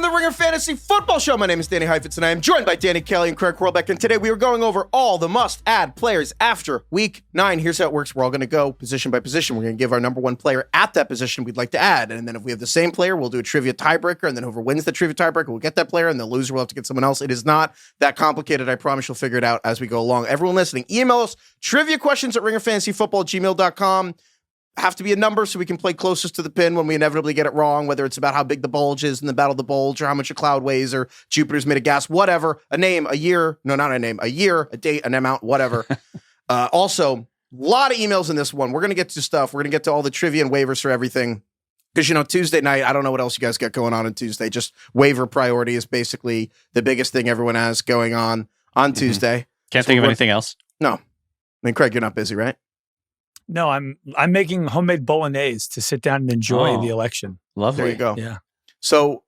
the Ringer Fantasy Football Show. My name is Danny Heifetz, and I am joined by Danny Kelly and Craig Horlbeck. And today we are going over all the must-add players after Week 9. Here's how it works. We're all going to go position by position. We're going to give our number one player at that position we'd like to add. And then if we have the same player, we'll do a trivia tiebreaker. And then whoever wins the trivia tiebreaker will get that player, and the loser will have to get someone else. It is not that complicated. I promise you'll figure it out as we go along. Everyone listening, email us trivia questions at ringerfantasyfootball@gmail.com. Have to be a number so we can play closest to the pin when we inevitably get it wrong, whether it's about how big the bulge is in the Battle of the Bulge or how much McCloud weighs or Jupiter's made of gas, whatever. A name, a year. No, not a name. A year, a date, an amount, whatever. Also, a lot of emails in this one. We're going to get to stuff. We're going to get to all the trivia and waivers for everything. Because, Tuesday night, I don't know what else you guys got going on Tuesday. Just waiver priority is basically the biggest thing everyone has going on Tuesday. Can't think of anything else. No. I mean, Craig, you're not busy, right? No, I'm making homemade bolognese to sit down and enjoy the election. Lovely. There you go. Yeah. So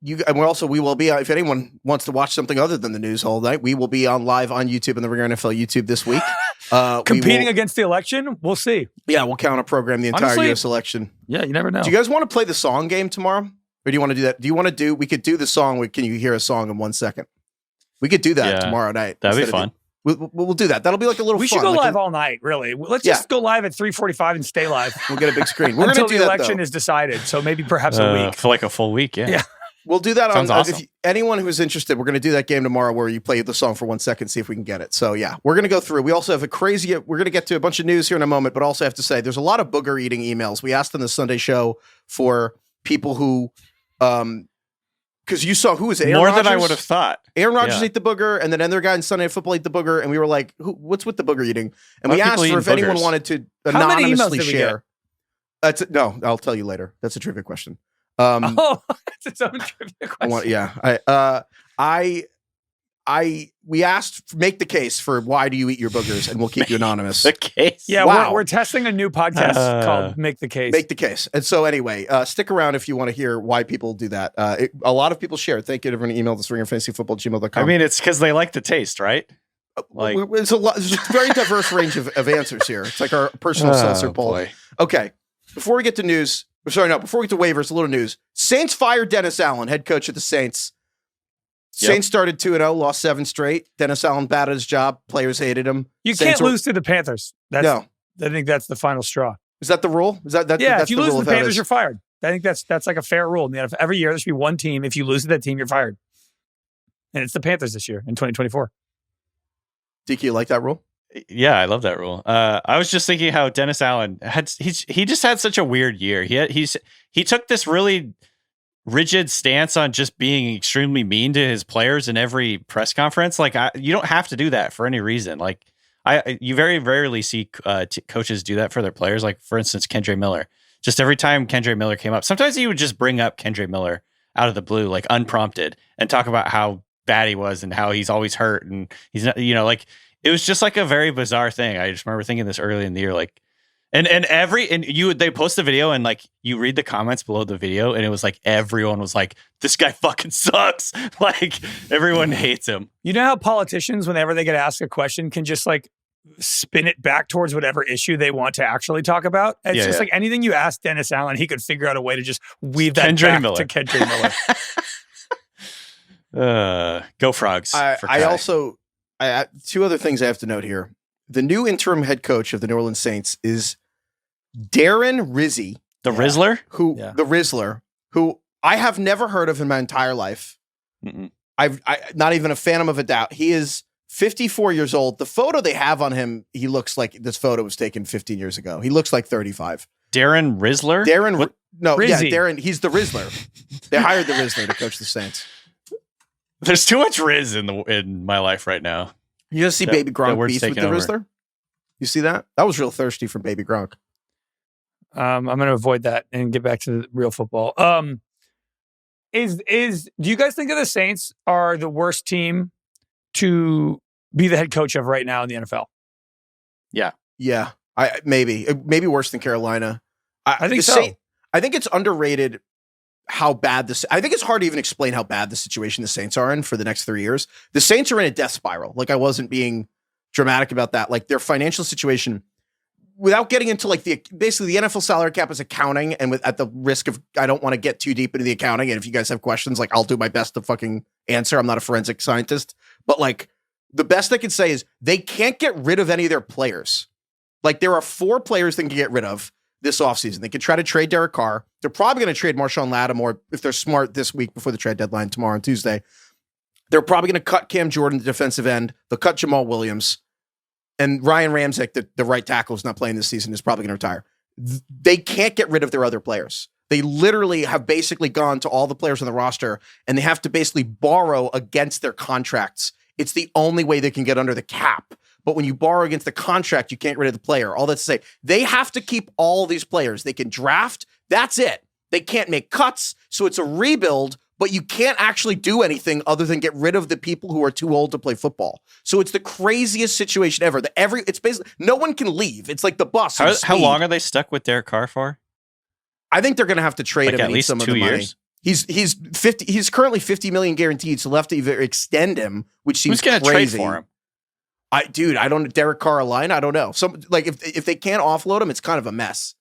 we will be, if anyone wants to watch something other than the news all night, we will be on live on YouTube and the Ringer NFL YouTube this week. Competing against the election? We'll see. Yeah, we'll counter program the entire U.S. election. Yeah, you never know. Do you guys want to play the song game tomorrow? Or do you want to do that? We could do the song. Can you hear a song in 1 second? We could do that tomorrow night. That'd be fun. We'll do that. That'll be like a little fun. We should go live all night, really. Let's just go live at 3:45 and stay live. We'll get a big screen. We're Until going to do the that, election is decided. So maybe perhaps a week. For like a full week, yeah. We'll do that. Sounds awesome. Anyone who's interested, we're going to do that game tomorrow where you play the song for 1 second, see if we can get it. So yeah, we're going to go through. We also have we're going to get to a bunch of news here in a moment, but also have to say there's a lot of booger eating emails. We asked on the Sunday show for people who, because you saw who was Aaron Rodgers? Than I would have thought. Aaron Rodgers ate the booger, and then another guy in Sunday Night Football ate the booger, and we were like, what's with the booger eating? And we asked for if anyone wanted to anonymously share. No, I'll tell you later. That's a trivia question. It's its own trivia question. We asked, make the case for why do you eat your boogers, and we'll keep you anonymous. The case. Yeah, we're testing a new podcast called Make the Case. Make the Case. And so anyway, stick around if you want to hear why people do that. A lot of people share. Thank you to everyone who emailed us, ringerfantasyfootball@gmail.com. I mean, it's because they like the taste, right? There's a very diverse range of answers here. It's like our personal seltzer poll. Boy. Okay, before we get to news, before we get to waivers, a little news. Saints fired Dennis Allen, head coach of the Saints. Saints started 2-0, lost 7 straight. Dennis Allen bad at his job. Players hated him. You can't lose to the Panthers. No. I think that's the final straw. Is that the rule? That's if you lose to the Panthers, is. you're fired. I think that's like a fair rule in the NFL. Every year, there should be one team. If you lose to that team, you're fired. And it's the Panthers this year in 2024. DK, you like that rule? Yeah, I love that rule. I was just thinking how Dennis Allen he just had such a weird year. He took this really rigid stance on just being extremely mean to his players in every press conference. Like you don't have to do that for any reason. Like you very rarely see coaches do that for their players. Like for instance, Kendre Miller. Just every time Kendre Miller came up, sometimes he would just bring up Kendre Miller out of the blue, like unprompted, and talk about how bad he was and how he's always hurt and he's not, like it was just like a very bizarre thing. I just remember thinking this early in the year, like. They post the video and like you read the comments below the video and it was like everyone was like, this guy fucking sucks. Like everyone hates him. You know how politicians, whenever they get asked a question, can just like spin it back towards whatever issue they want to actually talk about? It's just like anything you ask Dennis Allen, he could figure out a way to just weave that back to Kendre Miller. Go Frogs. I two other things I have to note here. The new interim head coach of the New Orleans Saints is Darren Rizzi. The Rizzler? The Rizzler, who I have never heard of in my entire life. Mm-mm. I'm not even a phantom of a doubt. He is 54 years old. The photo they have on him, he looks like this photo was taken 15 years ago. He looks like 35. Darren Rizzler? Rizzi. Darren. He's the Rizzler. They hired the Rizzler to coach the Saints. There's too much Riz in my life right now. You just see Baby Gronk beef with the Rizzler? You see that? That was real thirsty from Baby Gronk. I'm going to avoid that and get back to the real football. Do you guys think that the Saints are the worst team to be the head coach of right now in the NFL? Yeah. Yeah. Maybe worse than Carolina. I think so. I think it's underrated how bad I think it's hard to even explain how bad the situation the Saints are in for the next 3 years. The Saints are in a death spiral. Like I wasn't being dramatic about that. Like their financial situation, without getting into like basically the NFL salary cap is accounting, and at the risk of, I don't want to get too deep into the accounting. And if you guys have questions, like I'll do my best to fucking answer. I'm not a forensic scientist, but like the best I can say is they can't get rid of any of their players. Like there are 4 players they can get rid of this offseason. They could try to trade Derek Carr. They're probably going to trade Marshawn Lattimore if they're smart this week before the trade deadline tomorrow on Tuesday. They're probably going to cut Cam Jordan, the defensive end. They'll cut Jamal Williams. And Ryan Ramczyk, the right tackle, is not playing this season, is probably going to retire. They can't get rid of their other players. They literally have basically gone to all the players on the roster, and they have to basically borrow against their contracts. It's the only way they can get under the cap. But when you borrow against the contract, you can't get rid of the player. All that's to say, they have to keep all these players. They can draft. That's it. They can't make cuts. So it's a rebuild, but you can't actually do anything other than get rid of the people who are too old to play football. So it's the craziest situation ever. It's basically no one can leave. It's like the bus. How long are they stuck with Derek Carr for? I think they're going to have to trade him at least some 2 of the years. Money. He's 50. He's currently $50 million guaranteed. So they'll have to either extend him, which seems crazy. Who's going to trade for him? I don't. Derek Carr a line. I don't know. Like if they can't offload him, it's kind of a mess.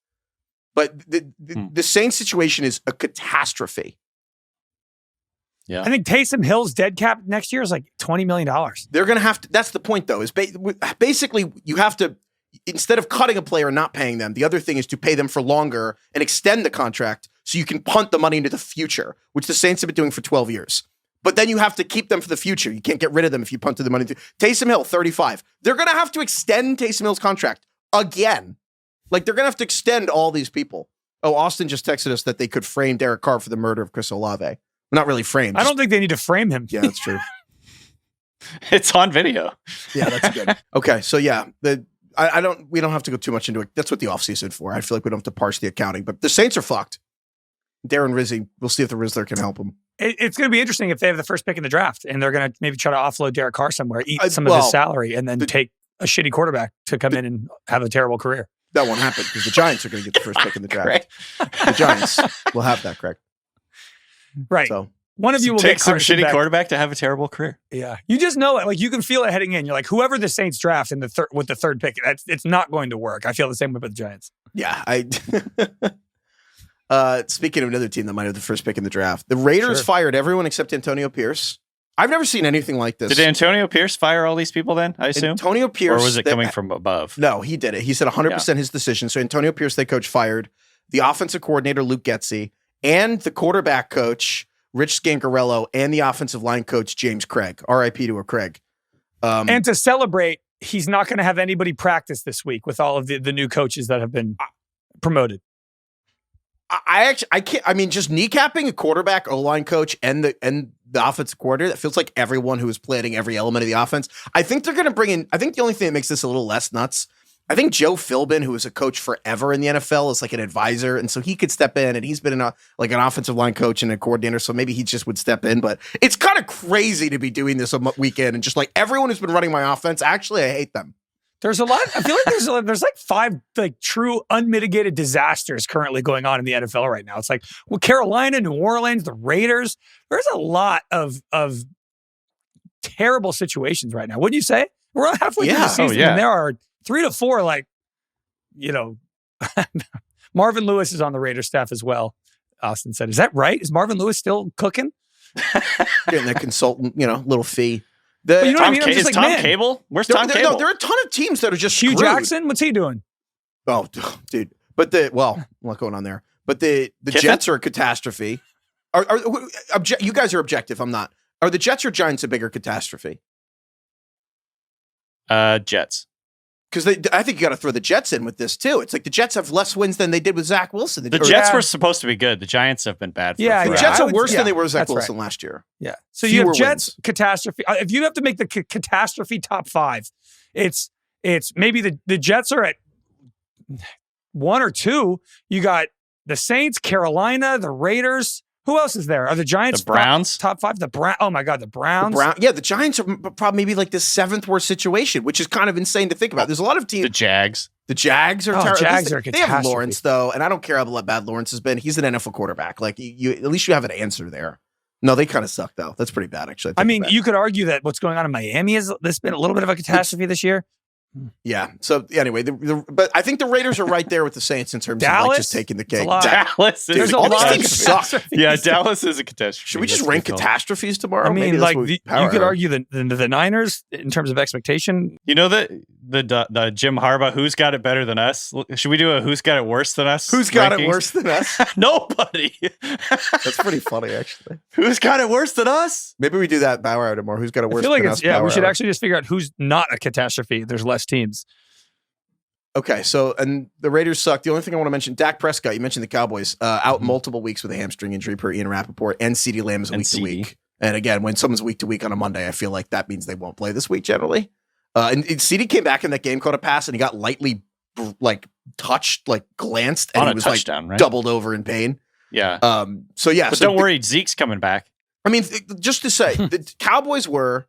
But the Saints situation is a catastrophe. Yeah, I think Taysom Hill's dead cap next year is like $20 million. They're going to have to. That's the point, though. Is basically you have to, instead of cutting a player and not paying them, the other thing is to pay them for longer and extend the contract so you can punt the money into the future, which the Saints have been doing for 12 years. But then you have to keep them for the future. You can't get rid of them if you punted the money. Taysom Hill, 35. They're going to have to extend Taysom Hill's contract again. Like, they're going to have to extend all these people. Oh, Austin just texted us that they could frame Derek Carr for the murder of Chris Olave. Not really framed. I don't think they need to frame him. Yeah, that's true. It's on video. Yeah, that's good. Okay, so yeah, we don't have to go too much into it. That's what the offseason for. I feel like we don't have to parse the accounting, but the Saints are fucked. Darren Rizzi, we'll see if the Rizzler can help him. It's going to be interesting if they have the first pick in the draft and they're going to maybe try to offload Derek Carr somewhere, eat some of his salary, and then take a shitty quarterback to come in and have a terrible career. That won't happen because the Giants are going to get the first pick in the draft. The Giants will have that, Craig. Right. So one of you will take get some shitty back. quarterback to have a terrible career. Yeah, you just know it. Like you can feel it heading in. You're like, whoever the Saints draft in with the third pick, it's not going to work. I feel the same way about the Giants. Yeah, speaking of another team that might have the first pick in the draft, the Raiders fired everyone except Antonio Pierce. I've never seen anything like this. Did Antonio Pierce fire all these people then, I assume? Antonio Pierce. Or was it coming from above? No, he did it. He said 100% his decision. So Antonio Pierce, the coach, fired the offensive coordinator, Luke Getsy, and the quarterback coach, Rich Scangarello, and the offensive line coach, James Craig. RIP to a Craig. And to celebrate, he's not going to have anybody practice this week with all of the new coaches that have been promoted. I can't. I mean, just kneecapping a quarterback, O-line coach, and the offensive coordinator, that feels like everyone who is planning every element of the offense. I think they're going to bring in. I think the only thing that makes this a little less nuts, I think Joe Philbin, who was a coach forever in the NFL, is like an advisor, and so he could step in, and he's been an offensive line coach and a coordinator, so maybe he just would step in. But it's kind of crazy to be doing this a weekend and just like everyone who's been running my offense. Actually, I hate them. There's a lot. I feel like there's like 5 like true unmitigated disasters currently going on in the NFL right now. It's like Carolina, New Orleans, the Raiders. There's a lot of terrible situations right now. Wouldn't you say? We're halfway through the season, and there are 3 to 4 like, Marvin Lewis is on the Raiders staff as well. Austin said, "Is that right? Is Marvin Lewis still cooking?" Getting that consultant, little fee. Is Tom Cable? Where's Tom Cable? No, there are a ton of teams that are just Hugh screwed. Jackson, what's he doing? Oh, dude. But a lot going on there. But the Jets are a catastrophe. You guys are objective. I'm not. Are the Jets or Giants a bigger catastrophe? Jets. Because I think you got to throw the Jets in with this too. It's like the Jets have less wins than they did with Zach Wilson. The Jets were supposed to be good. The Giants have been bad. The Jets are worse than they were with Zach Wilson last year. Yeah. So you have Jets catastrophe. If you have to make the catastrophe top 5, it's maybe the Jets are at 1 or 2. You got the Saints, Carolina, the Raiders. Who else is there? Are the Giants the Browns top 5? Oh my God, the Browns. The Giants are probably maybe like the 7th worst situation, which is kind of insane to think about. There's a lot of teams. The Jags are terrible. Jags are a catastrophe. They have Lawrence though, and I don't care how bad Lawrence has been. He's an NFL quarterback. Like you, at least you have an answer there. No, they kind of suck though. That's pretty bad actually. I mean, you could argue that what's going on in Miami has been a little bit of a catastrophe this year. Yeah. So anyway, but I think the Raiders are right there with the Saints in terms of like just taking the cake. Dallas, dude, all these teams suck. Yeah, Dallas is a catastrophe. Should we just rank catastrophes tomorrow? I mean, like you could argue the Niners in terms of expectation. You know the Jim Harbaugh, who's got it better than us? Should we do a who's got it worse than us? Who's got it worse than us? Nobody. That's pretty funny, actually. Who's got it worse than us? Maybe we do that Bow Hour tomorrow. Who's got it worse than us? Yeah, we should actually just figure out who's not a catastrophe. There's less teams. Okay, so, and the Raiders suck. The only thing I want to mention, Dak Prescott, you mentioned the Cowboys, out multiple weeks with a hamstring injury per Ian Rappaport, and CeeDee Lamb is week to week. And again, when someone's week to week on a Monday, I feel like that means they won't play this week generally. And CeeDee came back in that game, caught a pass, and he got lightly touched, glanced, and he was touchdown, right? doubled over in pain. Yeah. So don't worry, Zeke's coming back. I mean, just to say, the Cowboys were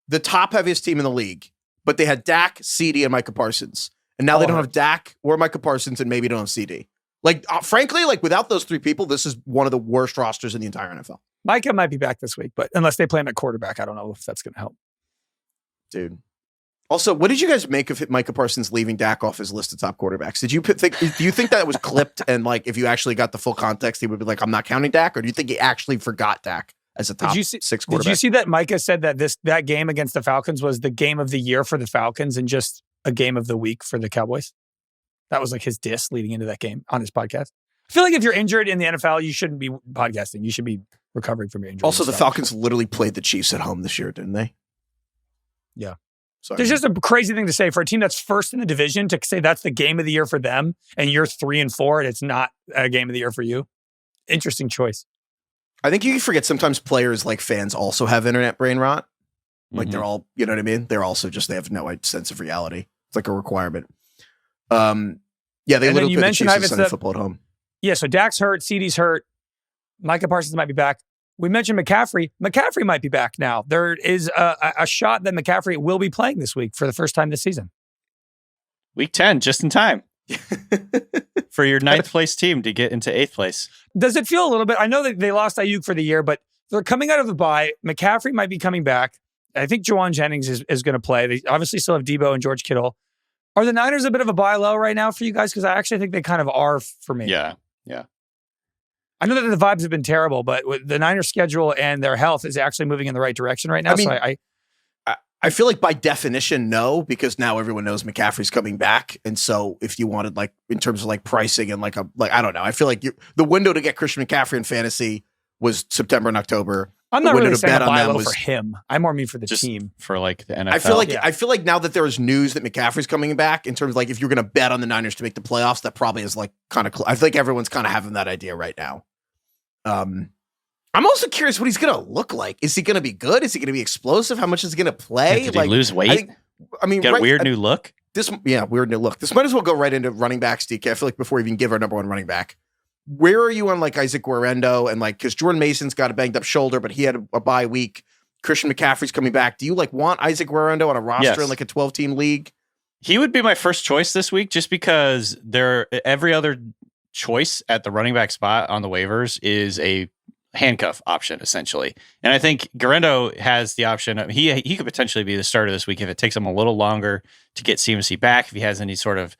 the top heaviest team in the league, but they had Dak, CeeDee, and Micah Parsons. And now they don't have Dak or Micah Parsons, and maybe don't have CeeDee. Frankly, without those three people, this is one of the worst rosters in the entire NFL. Micah might be back this week, but unless they play him at quarterback, I don't know if that's going to help. Dude. Also, what did you guys make of Micah Parsons leaving Dak off his list of top quarterbacks? Do you think that was clipped and if you actually got the full context, he would be like, I'm not counting Dak? Or do you think he actually forgot Dak as a top 6 quarterback? Did you see that Micah said that that game against the Falcons was the game of the year for the Falcons and just a game of the week for the Cowboys? That was his diss leading into that game on his podcast. I feel like if you're injured in the NFL, you shouldn't be podcasting. You should be recovering from your injury. Also, the Falcons literally played the Chiefs at home this year, didn't they? Yeah. So there's just a crazy thing to say for a team that's first in the division to say that's the game of the year for them and you're 3-4 and it's not a game of the year for you. Interesting choice. I think you forget sometimes players like fans also have internet brain rot. They're all, you know what I mean? They're also they have no sense of reality. It's like a requirement. They literally play the Chiefs on Sunday football at home. Yeah, so Dak's hurt, CeeDee's hurt, Micah Parsons might be back. We mentioned McCaffrey. McCaffrey might be back now. There is a shot that McCaffrey will be playing this week for the first time this season. Week 10, just in time. For your 9th place team to get into 8th place. Does it feel a little bit? I know that they lost Ayuk for the year, but they're coming out of the bye. McCaffrey might be coming back. I think Juwan Jennings is going to play. They obviously still have Debo and George Kittle. Are the Niners a bit of a buy low right now for you guys? Because I actually think they kind of are for me. Yeah. I know that the vibes have been terrible, but the Niners' schedule and their health is actually moving in the right direction right now. I feel like by definition, no, because now everyone knows McCaffrey's coming back. And so if you wanted in terms of pricing and I don't know, I feel like the window to get Christian McCaffrey in fantasy was September and October. I'm not really saying a buy low for him. I more mean for the team. For the NFL. I feel like now that there is news that McCaffrey's coming back in terms of if you're going to bet on the Niners to make the playoffs, that probably is kind of, I think everyone's kind of having that idea right now. I'm also curious what he's going to look like. Is he going to be good? Is he going to be explosive? How much is he going to play? Did he lose weight? Got a weird new look. Weird new look. This might as well go right into running backs, DK. I feel like before we even give our number one running back, where are you on Isaac Guerrero and because Jordan Mason's got a banged up shoulder, but he had a bye week. Christian McCaffrey's coming back. Do you want Isaac Guerrero on a roster in a 12-team league? He would be my first choice this week just because every other choice at the running back spot on the waivers is a handcuff option essentially. And I think Guerrero has the option. He could potentially be the starter this week if it takes him a little longer to get CMC back, if he has any sort of,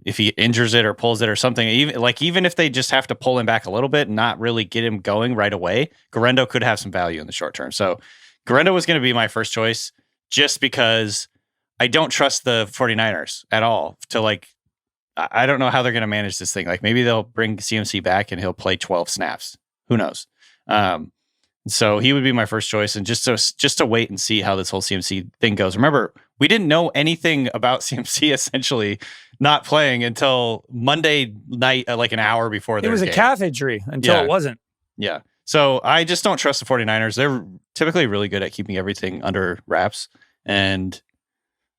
if he injures it or pulls it or something, even if they just have to pull him back a little bit and not really get him going right away, Guerrero could have some value in the short term. So Guerrero was going to be my first choice just because I don't trust the 49ers at all to I don't know how they're going to manage this thing. Maybe they'll bring CMC back and he'll play 12 snaps. Who knows? So he would be my first choice, and just to wait and see how this whole CMC thing goes. Remember, we didn't know anything about CMC essentially not playing until Monday night, an hour before their game. It was a calf injury until it wasn't. Yeah. So I just don't trust the 49ers. They're typically really good at keeping everything under wraps. And,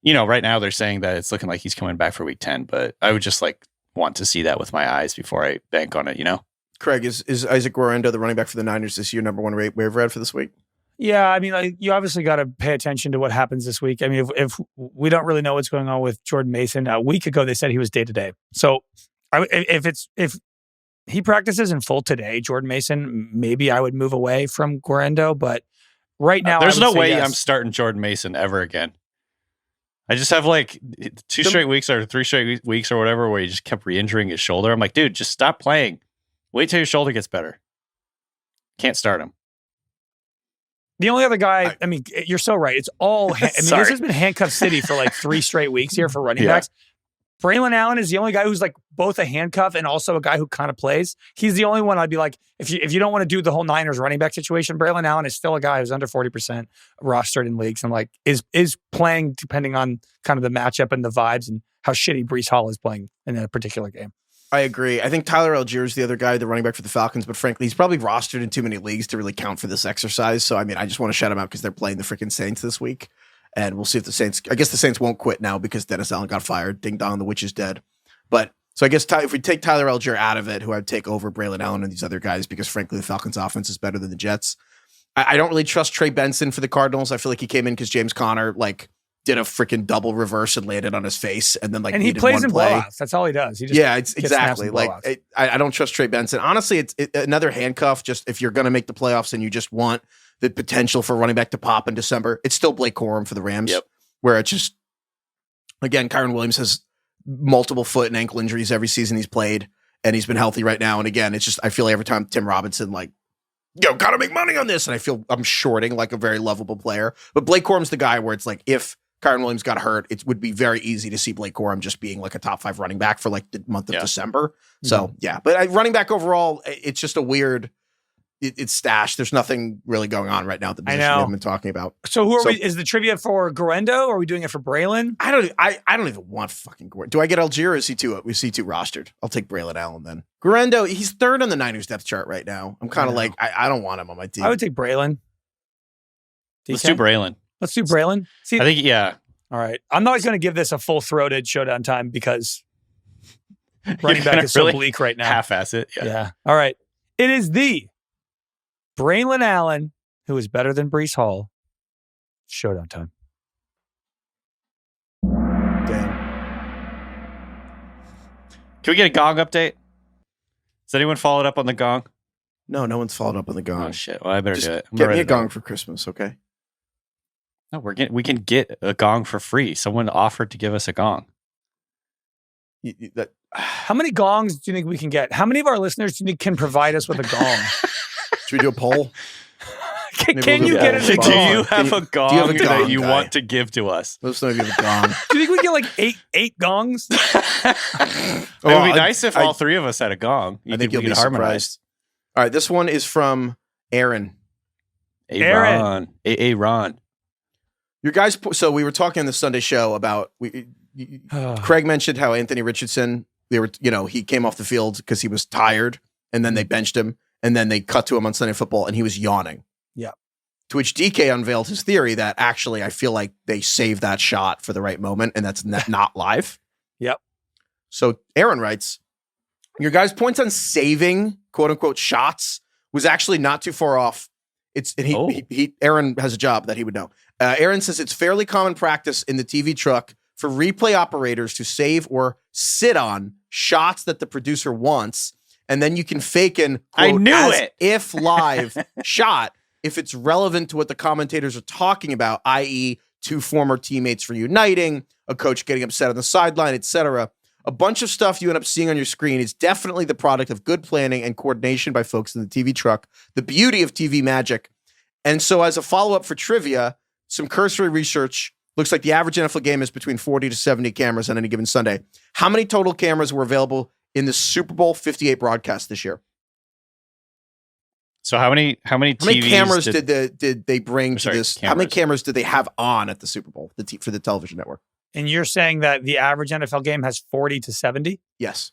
right now they're saying that it's looking like he's coming back for week 10, but I would just want to see that with my eyes before I bank on it, Craig, is Isaac Guerrero, the running back for the Niners this year, number one waiver ad for this week? Yeah, you obviously got to pay attention to what happens this week. If we don't really know what's going on with Jordan Mason, a week ago they said he was day-to-day. So if he practices in full today, Jordan Mason, maybe I would move away from Guerrero, but right now there's no way I'm starting Jordan Mason ever again. I just have like 2 straight weeks or 3 straight weeks or whatever where he just kept re-injuring his shoulder. I'm like, dude, just stop playing. Wait till your shoulder gets better. Can't start him. The only other guy, I mean, you're so right. It's all, this has been handcuff city for like 3 straight weeks here for running backs. Braelon Allen is the only guy who's like both a handcuff and also a guy who kind of plays. He's the only one I'd be like, if you don't want to do the whole Niners running back situation, Braelon Allen is still a guy who's under 40% rostered in leagues and like is playing depending on kind of the matchup and the vibes and how shitty Breece Hall is playing in a particular game. I agree. I think Tyler Algier is the other guy, the running back for the Falcons, but frankly, he's probably rostered in too many leagues to really count for this exercise. So, I mean, I just want to shout him out because they're playing the freaking Saints this week. And we'll see if the Saints, I guess the Saints won't quit now because Dennis Allen got fired. Ding dong, the witch is dead. But so I guess if we take Tyler Algier out of it, who I'd take over Braelon Allen and these other guys, because frankly, the Falcons offense is better than the Jets. I don't really trust Trey Benson for the Cardinals. I feel like he came in because James Conner did a freaking double reverse and landed on his face, and then and he plays in blowouts. That's all he does. He just it's exactly I don't trust Trey Benson. Honestly, it's another handcuff. Just if you're going to make the playoffs and you just want the potential for running back to pop in December, it's still Blake Corum for the Rams. Yep. Where it's just again, Kyren Williams has multiple foot and ankle injuries every season he's played, and he's been healthy right now. And again, it's just I feel like every time Tim Robinson gotta make money on this, and I feel I'm shorting like a very lovable player. But Blake Corum's the guy where it's like if Kyren Williams got hurt, it would be very easy to see Blake Corum just being like a top 5 running back for like the month of December. So but running back overall, it's just a weird. It's stashed. There's nothing really going on right now at the position we haven't been talking about. So who are we? Is the trivia for Guerendo or are we doing it for Braelon? I don't even want fucking Guerendo. Do I get Algier or is he too rostered? I'll take Braelon Allen then. Guerendo, he's 3rd on the Niners depth chart right now. I'm kind of like, I don't want him on my team. I would take Braelon. Let's do Braelon. Let's do Braelon. See, I think, all right. I'm not going to give this a full-throated showdown time because running back is so bleak right now. Half-ass it. Yeah. All right. It is the Braelon Allen, who is better than Breece Hall. Showdown time. Damn. Can we get a gong update? Has anyone followed up on the gong? No one's followed up on the gong. Oh, shit. Well, I better Just do it. Get me a gong for Christmas, okay? No, we can get a gong for free. Someone offered to give us a gong. How many gongs do you think we can get? How many of our listeners do you think can provide us with a gong? Should we do a poll? Can you get us a gong? Do you have a gong that you want to give to us? Let us know if you have a gong. Do you think we get like eight gongs? It would be nice if all 3 of us had a gong. I think you'll be surprised. All right, this one is from Aaron. Aaron. Your guys, so we were talking on the Sunday show about, Craig mentioned how Anthony Richardson, he came off the field because he was tired, and then they benched him, and then they cut to him on Sunday Football, and he was yawning. Yeah. To which DK unveiled his theory that actually I feel like they saved that shot for the right moment, and that's not live. Yep. So Aaron writes, your guys' points on saving quote unquote shots was actually not too far off. Aaron has a job that he would know. Aaron says it's fairly common practice in the TV truck for replay operators to save or sit on shots that the producer wants, and then you can fake an quote, if live shot if it's relevant to what the commentators are talking about, i.e. 2 former teammates reuniting, a coach getting upset on the sideline, etc. A bunch of stuff you end up seeing on your screen is definitely the product of good planning and coordination by folks in the TV truck, the beauty of TV magic. And so as a follow-up for trivia, some cursory research looks like the average NFL game is between 40 to 70 cameras on any given Sunday. How many total cameras were available in the Super Bowl 58 broadcast this year? So how many cameras did they bring to this? Cameras. How many cameras did they have on at the Super Bowl for the television network? And you're saying that the average NFL game has 40 to 70? Yes.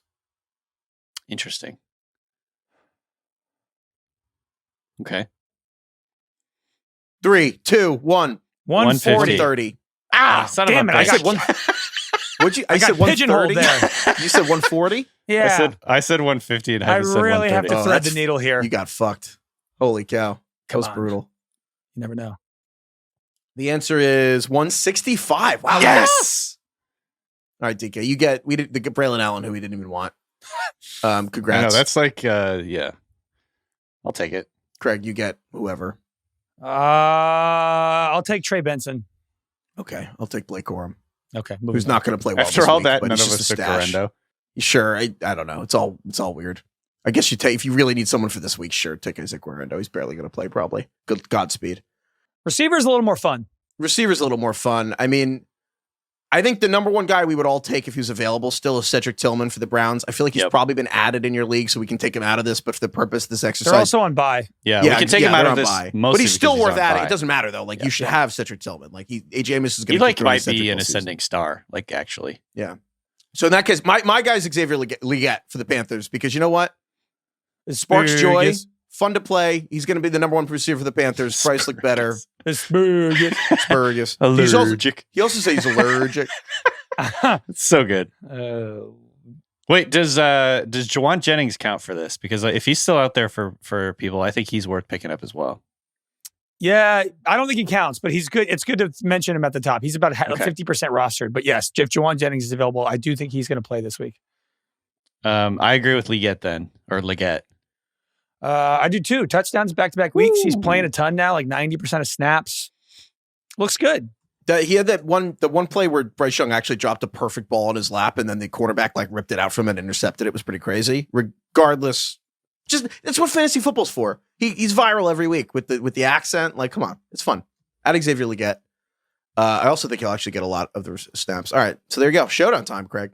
Interesting. Okay. 3, 2, 1. 140. Damn it! I said one. What'd you? I said 130. There. You said 140. Yeah. I said 150. And I really have to thread the needle here. You got fucked. Holy cow! That was brutal. You never know. The answer is 165. Wow. Yes. All right, DK. You get the Braelon Allen, who we didn't even want. Congrats. I know, that's like, yeah. I'll take it. Craig, you get whoever. I'll take Trey Benson. Okay, I'll take Blake Corum. Okay. Who's not going to play well after this all week, that? but None of he's us just a took stash. Correndo. Sure, I don't know. It's all weird. I guess if you really need someone for this week, sure, take Isaac Guerrero. He's barely going to play, probably. Good Godspeed. Receiver's a little more fun. Receiver's a little more fun. I mean, I think the number one guy we would all take if he was available still is Cedric Tillman for the Browns. I feel like he's probably been added in your league, so we can take him out of this. But for the purpose of this exercise, they're also on bye. Yeah, we can take him out of this. But he's still worth adding. Bye. It doesn't matter though. Like you should have Cedric Tillman. Like AJ Amos is going to. He might be an ascending star. Like actually, yeah. So in that case, my guy's Xavier Legette for the Panthers because you know what? It sparks joy. Fun to play. He's going to be the number one receiver for the Panthers. Price look better. Spurgus. Allergic. He also says he's allergic. It's so good. Wait, does Jawan Jennings count for this? Because if he's still out there for people, I think he's worth picking up as well. Yeah, I don't think he counts, but he's good. It's good to mention him at the top. He's about 50% rostered. But yes, if Jawan Jennings is available, I do think he's going to play this week. I agree with Legette. I do too. Touchdowns back-to-back weeks. He's playing a ton now, like 90% of snaps. Looks good. He had the one play where Bryce Young actually dropped a perfect ball in his lap, and then the quarterback like ripped it out from it and intercepted it. It was pretty crazy. Regardless, that's what fantasy football's for. He's viral every week with the accent. Like, come on, it's fun. At Xavier Legette. I also think he'll actually get a lot of the snaps. All right, so there you go. Showdown time, Craig.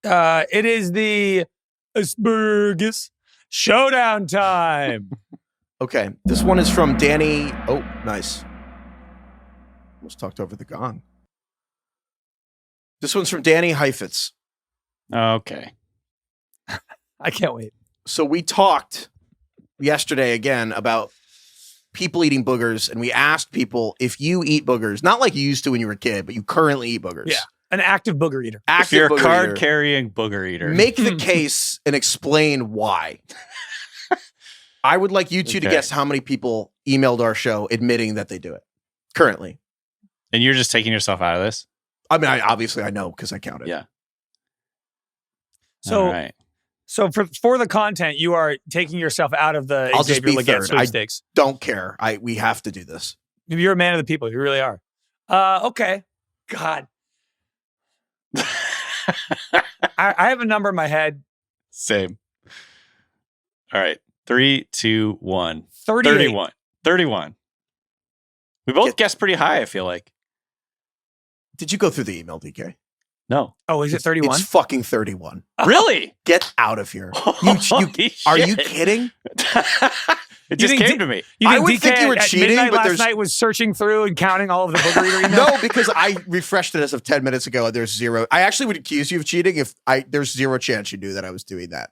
It is the Aspergus showdown time. Okay, this one is from Danny. Oh, nice. Almost talked over the gong. This one's from Danny Heifetz. Okay. I can't wait. So we talked yesterday again about people eating boogers, and we asked people if you eat boogers, not like you used to when you were a kid, but you currently eat boogers. Yeah, an active booger eater. If you're a card-carrying booger eater. Make the case and explain why. I would like you two to guess how many people emailed our show admitting that they do it currently. And you're just taking yourself out of this? I mean, I know because I counted. Yeah. So for the content, you are taking yourself out of the I'll Xavier just be third. sweepstakes. I don't care. We have to do this. You're a man of the people. You really are. Okay. God. I have a number in my head. Same. All right. 3, 2, 1. 31. 31. We both guessed pretty high, I feel like. Did you go through the email, DK? No. Oh, is it 31? It's fucking 31. Really? Get out of here. Are you kidding? It just came to me. You think I would DK think you were cheating, but last night was searching through and counting all of the booger eater emails? No, because I refreshed it as of 10 minutes ago. There's zero. I actually would accuse you of cheating if there's zero chance you knew that I was doing that.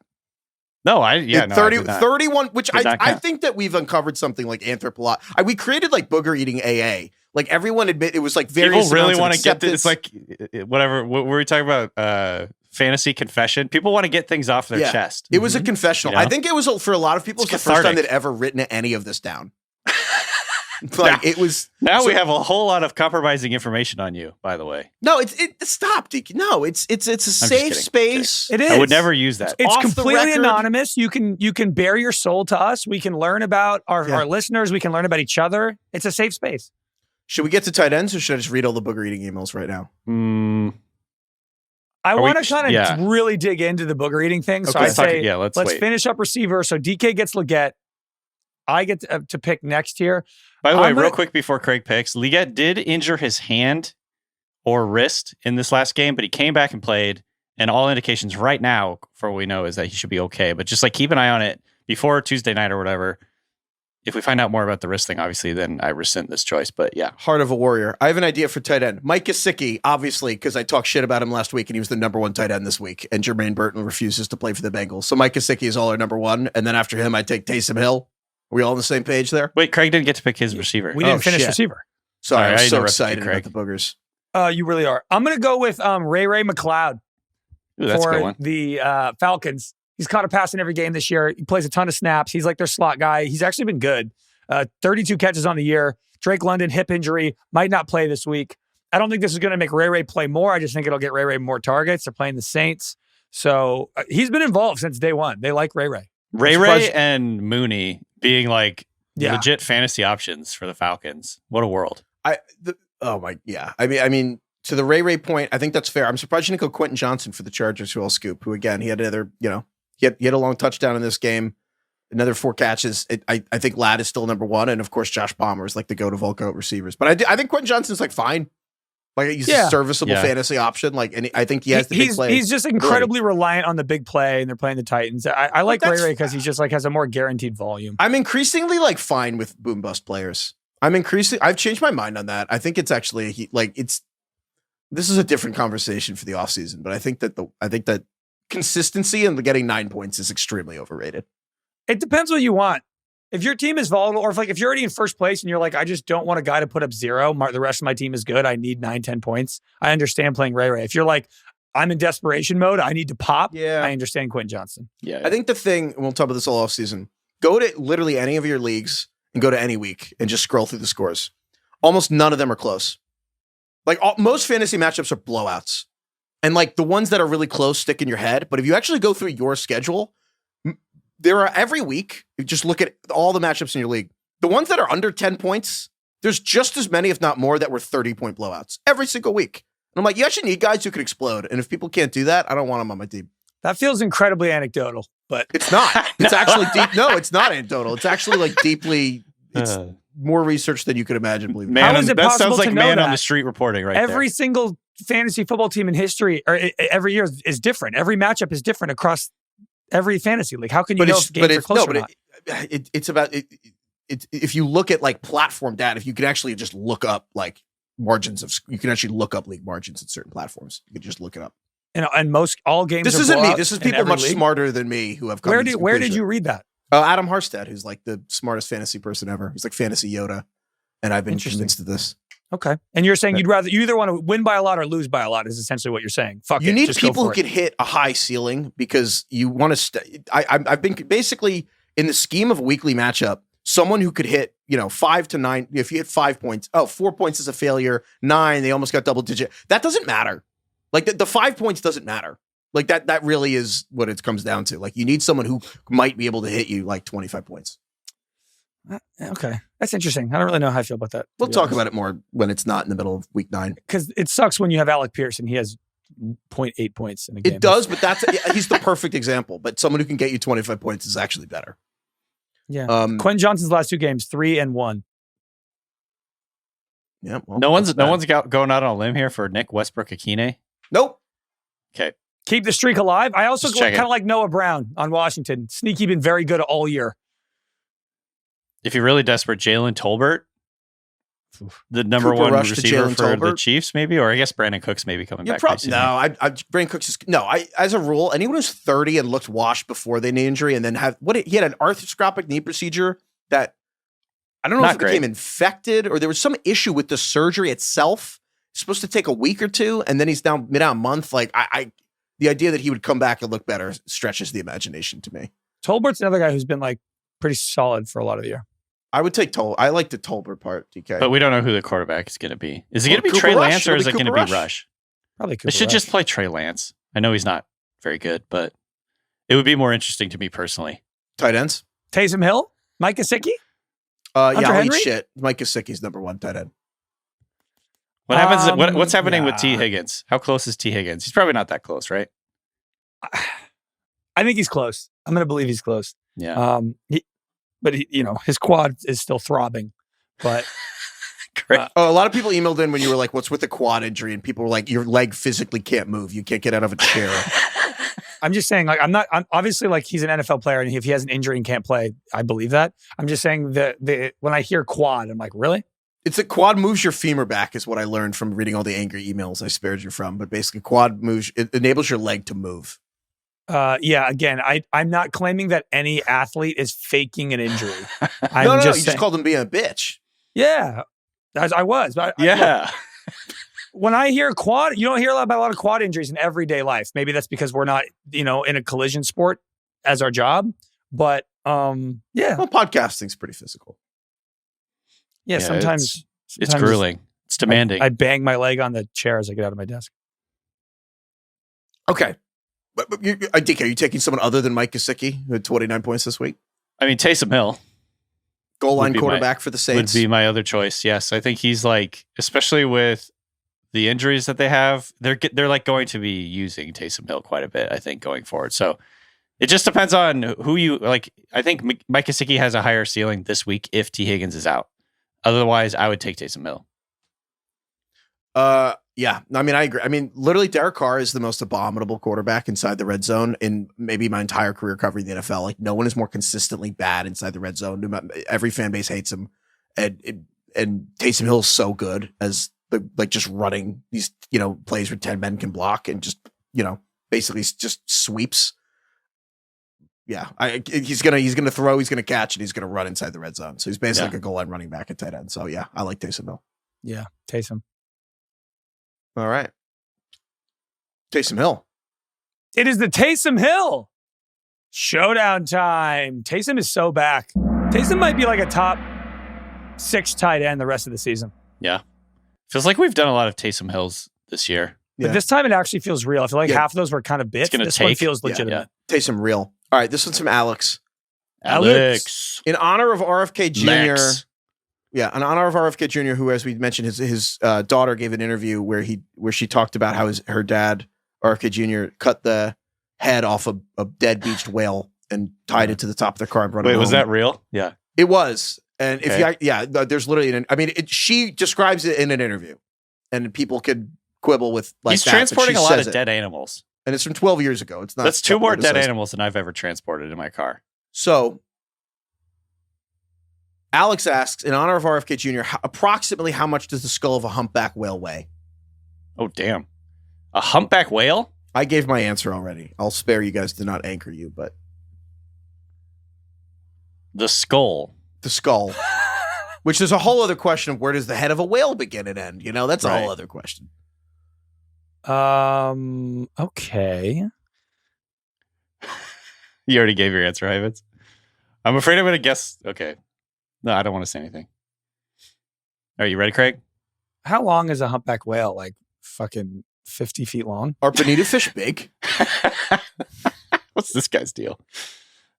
No, 31, which I think that we've uncovered something like anthropology. We created like booger eating AA. Like everyone admit it was like various. People really want to get this. It's like whatever. What were we talking about? Fantasy confession. People want to get things off their chest. It was a confessional. You know? I think it was for a lot of people. It's the first time they'd ever written any of this down. It was. Now we have a whole lot of compromising information on you. By the way, no, stop, Deacon. No, it's a safe space. It is. I would never use that. It's completely anonymous. You can bare your soul to us. We can learn about our listeners. We can learn about each other. It's a safe space. Should we get to tight ends, or should I just read all the booger eating emails right now? I want to kind of really dig into the booger eating thing. So I say, let's finish up receiver. So DK gets Legette. I get to pick next here. By the way, real quick before Craig picks, Legette did injure his hand or wrist in this last game, but he came back and played. And all indications right now, for what we know, is that he should be okay. But just like keep an eye on it before Tuesday night or whatever. If we find out more about the wrist thing, obviously, then I rescind this choice. But yeah. Heart of a warrior. I have an idea for tight end. Mike Gesicki, obviously, because I talked shit about him last week and he was the number one tight end this week. And Jermaine Burton refuses to play for the Bengals. So Mike Gesicki is all our number one. And then after him, I take Taysom Hill. Are we all on the same page there? Wait, Craig didn't get to pick his receiver. We didn't finish receiver. Sorry, I'm so excited about the boogers. You really are. I'm going to go with Ray McCloud for the Falcons. He's caught a pass in every game this year. He plays a ton of snaps. He's like their slot guy. He's actually been good. 32 catches on the year. Drake London, hip injury, might not play this week. I don't think this is going to make Ray play more. I just think it'll get Ray more targets. They're playing the Saints. So he's been involved since day one. They like Ray. Ray and Mooney being like legit fantasy options for the Falcons. What a world. I mean, to the Ray point, I think that's fair. I'm surprised you didn't go Quentin Johnston for the Chargers, who I'll scoop, who again, he had another, he had a long touchdown in this game, another 4 catches. I think Ladd is still number 1. And of course, Josh Palmer is like the go to Volko receivers. But I think Quentin Johnston's like fine. Like he's a serviceable fantasy option. Like, and I think he has the big play. He's just incredibly reliant on the big play, and they're playing the Titans. I like Ray because he's just like has a more guaranteed volume. I'm increasingly like fine with boom bust players. I've changed my mind on that. I think it's actually this is a different conversation for the offseason, but I think that consistency and getting 9 points is extremely overrated. It depends what you want. If your team is volatile, or if you're already in first place and you're like, I just don't want a guy to put up 0. The rest of my team is good. I need 9-10 points. I understand playing Ray. If you're like, I'm in desperation mode, I need to pop. Yeah. I understand Quentin Johnston. Yeah. I think the thing, and we'll talk about this all offseason, go to literally any of your leagues and go to any week and just scroll through the scores. Almost none of them are close. Like most fantasy matchups are blowouts. And like the ones that are really close stick in your head. But if you actually go through your schedule, there are every week, you just look at all the matchups in your league. The ones that are under 10 points, there's just as many, if not more, that were 30-point blowouts every single week. And I'm like, you actually need guys who can explode. And if people can't do that, I don't want them on my team. That feels incredibly anecdotal, but it's not. It's actually deep. No, it's not anecdotal. It's actually like deeply, it's more research than you could imagine. Believe me. How is it that possible sounds like to know man that? On the street reporting right Every there. single fantasy football team in history, or every year is different. Every matchup is different across every fantasy league. How can you know if games are close or not? It's about it. If you look at like platform data, if you can actually just look up like margins you can actually look up league margins in certain platforms. You can just look it up. And most all games. This isn't me. This is people much smarter than me who have come. Where did you read that? Adam Harstead, who's like the smartest fantasy person ever. He's like fantasy Yoda, and I've been convinced of this. Okay, and you're saying you either want to win by a lot or lose by a lot is essentially what you're saying. You need people who can hit a high ceiling because you want to. I've been basically in the scheme of a weekly matchup. Someone who could hit 5 to 9. If you hit 5 points, 4 points is a failure. 9, they almost got double digit. That doesn't matter. Like the 5 points doesn't matter. Like that really is what it comes down to. Like you need someone who might be able to hit you like 25 points. Okay. That's interesting. I don't really know how I feel about that. We'll talk about it more when it's not in the middle of week 9. Because it sucks when you have Alec Pierce and he has 0.8 points in a game. It does, but he's the perfect example. But someone who can get you 25 points is actually better. Yeah. Quentin Johnston's last 2 games, 3-1. Yeah. Well, no one's going out on a limb here for Nick Westbrook-Akine. Nope. Okay. Keep the streak alive. I also kind of like Noah Brown on Washington. Sneaky been very good all year. If you're really desperate, Jalen Tolbert, the number one receiver for the Chiefs, maybe, or I guess Brandon Cooks maybe coming back. Brandon Cooks is as a rule, anyone who's 30 and looked washed before they knee injury and then he had an arthroscopic knee procedure that I don't know if it became infected or there was some issue with the surgery itself. It's supposed to take a week or 2, and then he's down a month. Like the idea that he would come back and look better stretches the imagination to me. Tolbert's another guy who's been like pretty solid for a lot of the year. I would take I like the Tolbert part, DK. But we don't know who the quarterback is going to be. Is it going to be Trey Lance or is it going to be Rush? Probably Cooper They should just play Trey Lance. I know he's not very good, but it would be more interesting to me personally. Tight ends? Taysom Hill? Mike Gesicki? I'll eat shit. Mike Gesicki's number 1 tight end. What happens? What's happening with T. Higgins? How close is T. Higgins? He's probably not that close, right? I think he's close. I'm going to believe he's close. Yeah. But his quad is still throbbing. But great. A lot of people emailed in when you were like, "What's with the quad injury?" And people were like, "Your leg physically can't move. You can't get out of a chair." I'm just saying, like, I'm obviously like he's an NFL player, and if he has an injury and can't play, I believe that. I'm just saying that when I hear quad, I'm like, really? It's a quad moves your femur back, is what I learned from reading all the angry emails I spared you from. But basically, quad moves it enables your leg to move. Again, I'm not claiming that any athlete is faking an injury. No, you just called him being a bitch. Yeah, I was. But yeah. When I hear quad, you don't hear about a lot of quad injuries in everyday life. Maybe that's because we're not, in a collision sport as our job. But yeah. Well, podcasting's pretty physical. Yeah, sometimes it's grueling. It's demanding. I bang my leg on the chair as I get out of my desk. Okay. DK, are you taking someone other than Mike Gesicki, who had 29 points this week? I mean, Taysom Hill. Goal line quarterback for the Saints. Would be my other choice, yes. I think he's like, especially with the injuries that they have, they're like going to be using Taysom Hill quite a bit, I think, going forward. So it just depends on who you like. I think Mike Gesicki has a higher ceiling this week if T. Higgins is out. Otherwise, I would take Taysom Hill. Yeah. I mean, I agree. I mean, literally, Derek Carr is the most abominable quarterback inside the red zone in maybe my entire career covering the NFL. Like, no one is more consistently bad inside the red zone. Every fan base hates him, and Taysom Hill is so good as just running these plays where 10 men can block and just basically just sweeps. Yeah, he's gonna throw, he's gonna catch, and he's gonna run inside the red zone. So he's basically like a goal line running back at tight end. So yeah, I like Taysom Hill. Yeah, Taysom. All right, Taysom Hill. It is the Taysom Hill showdown time. Taysom is so back. Taysom might be like a top 6 tight end the rest of the season. Yeah, feels like we've done a lot of Taysom Hills this year. But this time it actually feels real. I feel like half of those were kind of bits. This one feels legitimate. Yeah. Taysom real. All right, this one's from Alex. Alex. In honor of RFK Jr. Lex. Yeah, in honor of RFK Jr., who, as we mentioned, his daughter gave an interview where she talked about how her dad, RFK Jr., cut the head off a dead beached whale and tied it to the top of the car and brought it home. Was that real? Yeah. It was. And there's literally she describes it in an interview, and people could quibble with he's transporting a lot of dead animals. And it's from 12 years ago. It's not. That's 2 more dead animals than I've ever transported in my car. So Alex asks, in honor of RFK Jr., approximately how much does the skull of a humpback whale weigh? Oh, damn. A humpback whale? I gave my answer already. I'll spare you guys to not anchor you, but. The skull. The skull. Which is a whole other question of where does the head of a whale begin and end? That's a whole other question. Okay. You already gave your answer, Heifetz. I'm afraid I'm going to guess. Okay. No, I don't want to say anything. Are you ready, Craig? How long is a humpback whale? Like fucking 50 feet long? Are bonita fish big? What's this guy's deal?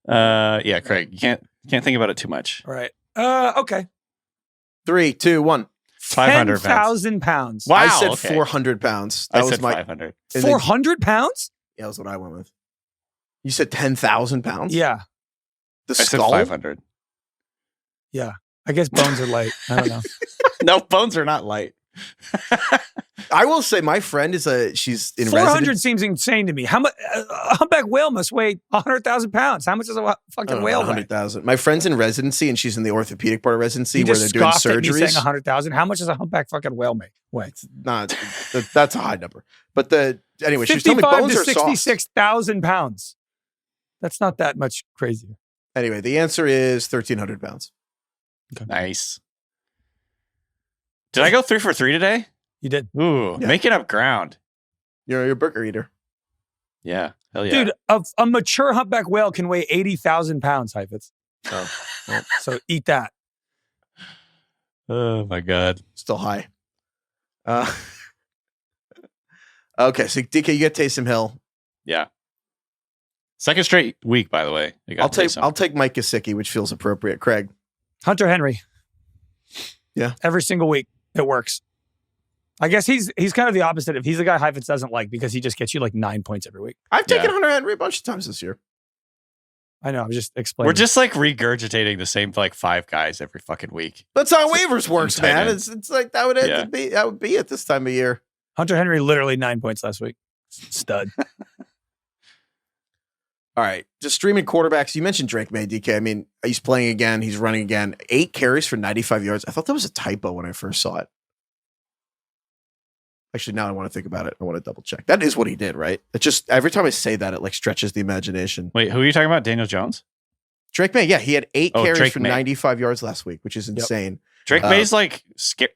Yeah, Craig, you can't think about it too much. All right. Okay. 3, 2, 1. 500 10,000 pounds. Wow. I said 400 pounds. I said 500. 400 pounds? Yeah, that's what I went with. You said 10,000 pounds? Yeah. The I skull? said 500. Yeah. I guess bones are light. I don't know. No, bones are not light. I will say my friend she's in 400 seems insane to me. How much? A humpback whale must weigh 100,000 pounds. How much does a fucking whale weigh? 100,000. My friend's in residency, and she's in the orthopedic part of residency where they're doing surgeries. You saying 100,000. How much does a humpback fucking whale weigh? It's not. That's a high number. But anyway, she was telling me bones are 66,000 pounds. That's not that much crazier. Anyway, the answer is 1,300 pounds. Okay. Nice. Did I go 3 for 3 today? You did. Ooh, making up ground. You're a burger eater. Yeah. Hell yeah. Dude, a mature humpback whale can weigh 80,000 pounds, Heifetz. So eat that. Oh, my God. Still high. Okay, so DK, you get Taysom Hill. Yeah. Second straight week, by the way. I'll take Mike Gesicki, which feels appropriate. Craig. Hunter Henry. Yeah. Every single week. It works. I guess he's kind of the opposite. If he's the guy Heifetz doesn't like because he just gets you like 9 points every week. I've taken Hunter Henry a bunch of times this year. I know. I'm just explaining. We're just like regurgitating the same like 5 guys every fucking week. That's how waivers works, man. It's like that would be at this time of year. Hunter Henry literally 9 points last week. Stud. All right, just streaming quarterbacks. You mentioned Drake Maye, DK. I mean, he's playing again. He's running again. 8 carries for 95 yards. I thought that was a typo when I first saw it. Actually, now I want to think about it. I want to double check. That is what he did, right? It just, every time I say that, it like stretches the imagination. Wait, who are you talking about? Daniel Jones? Drake Maye, yeah. He had 8 carries for 95 yards last week, which is insane. Yep. Drake May's like,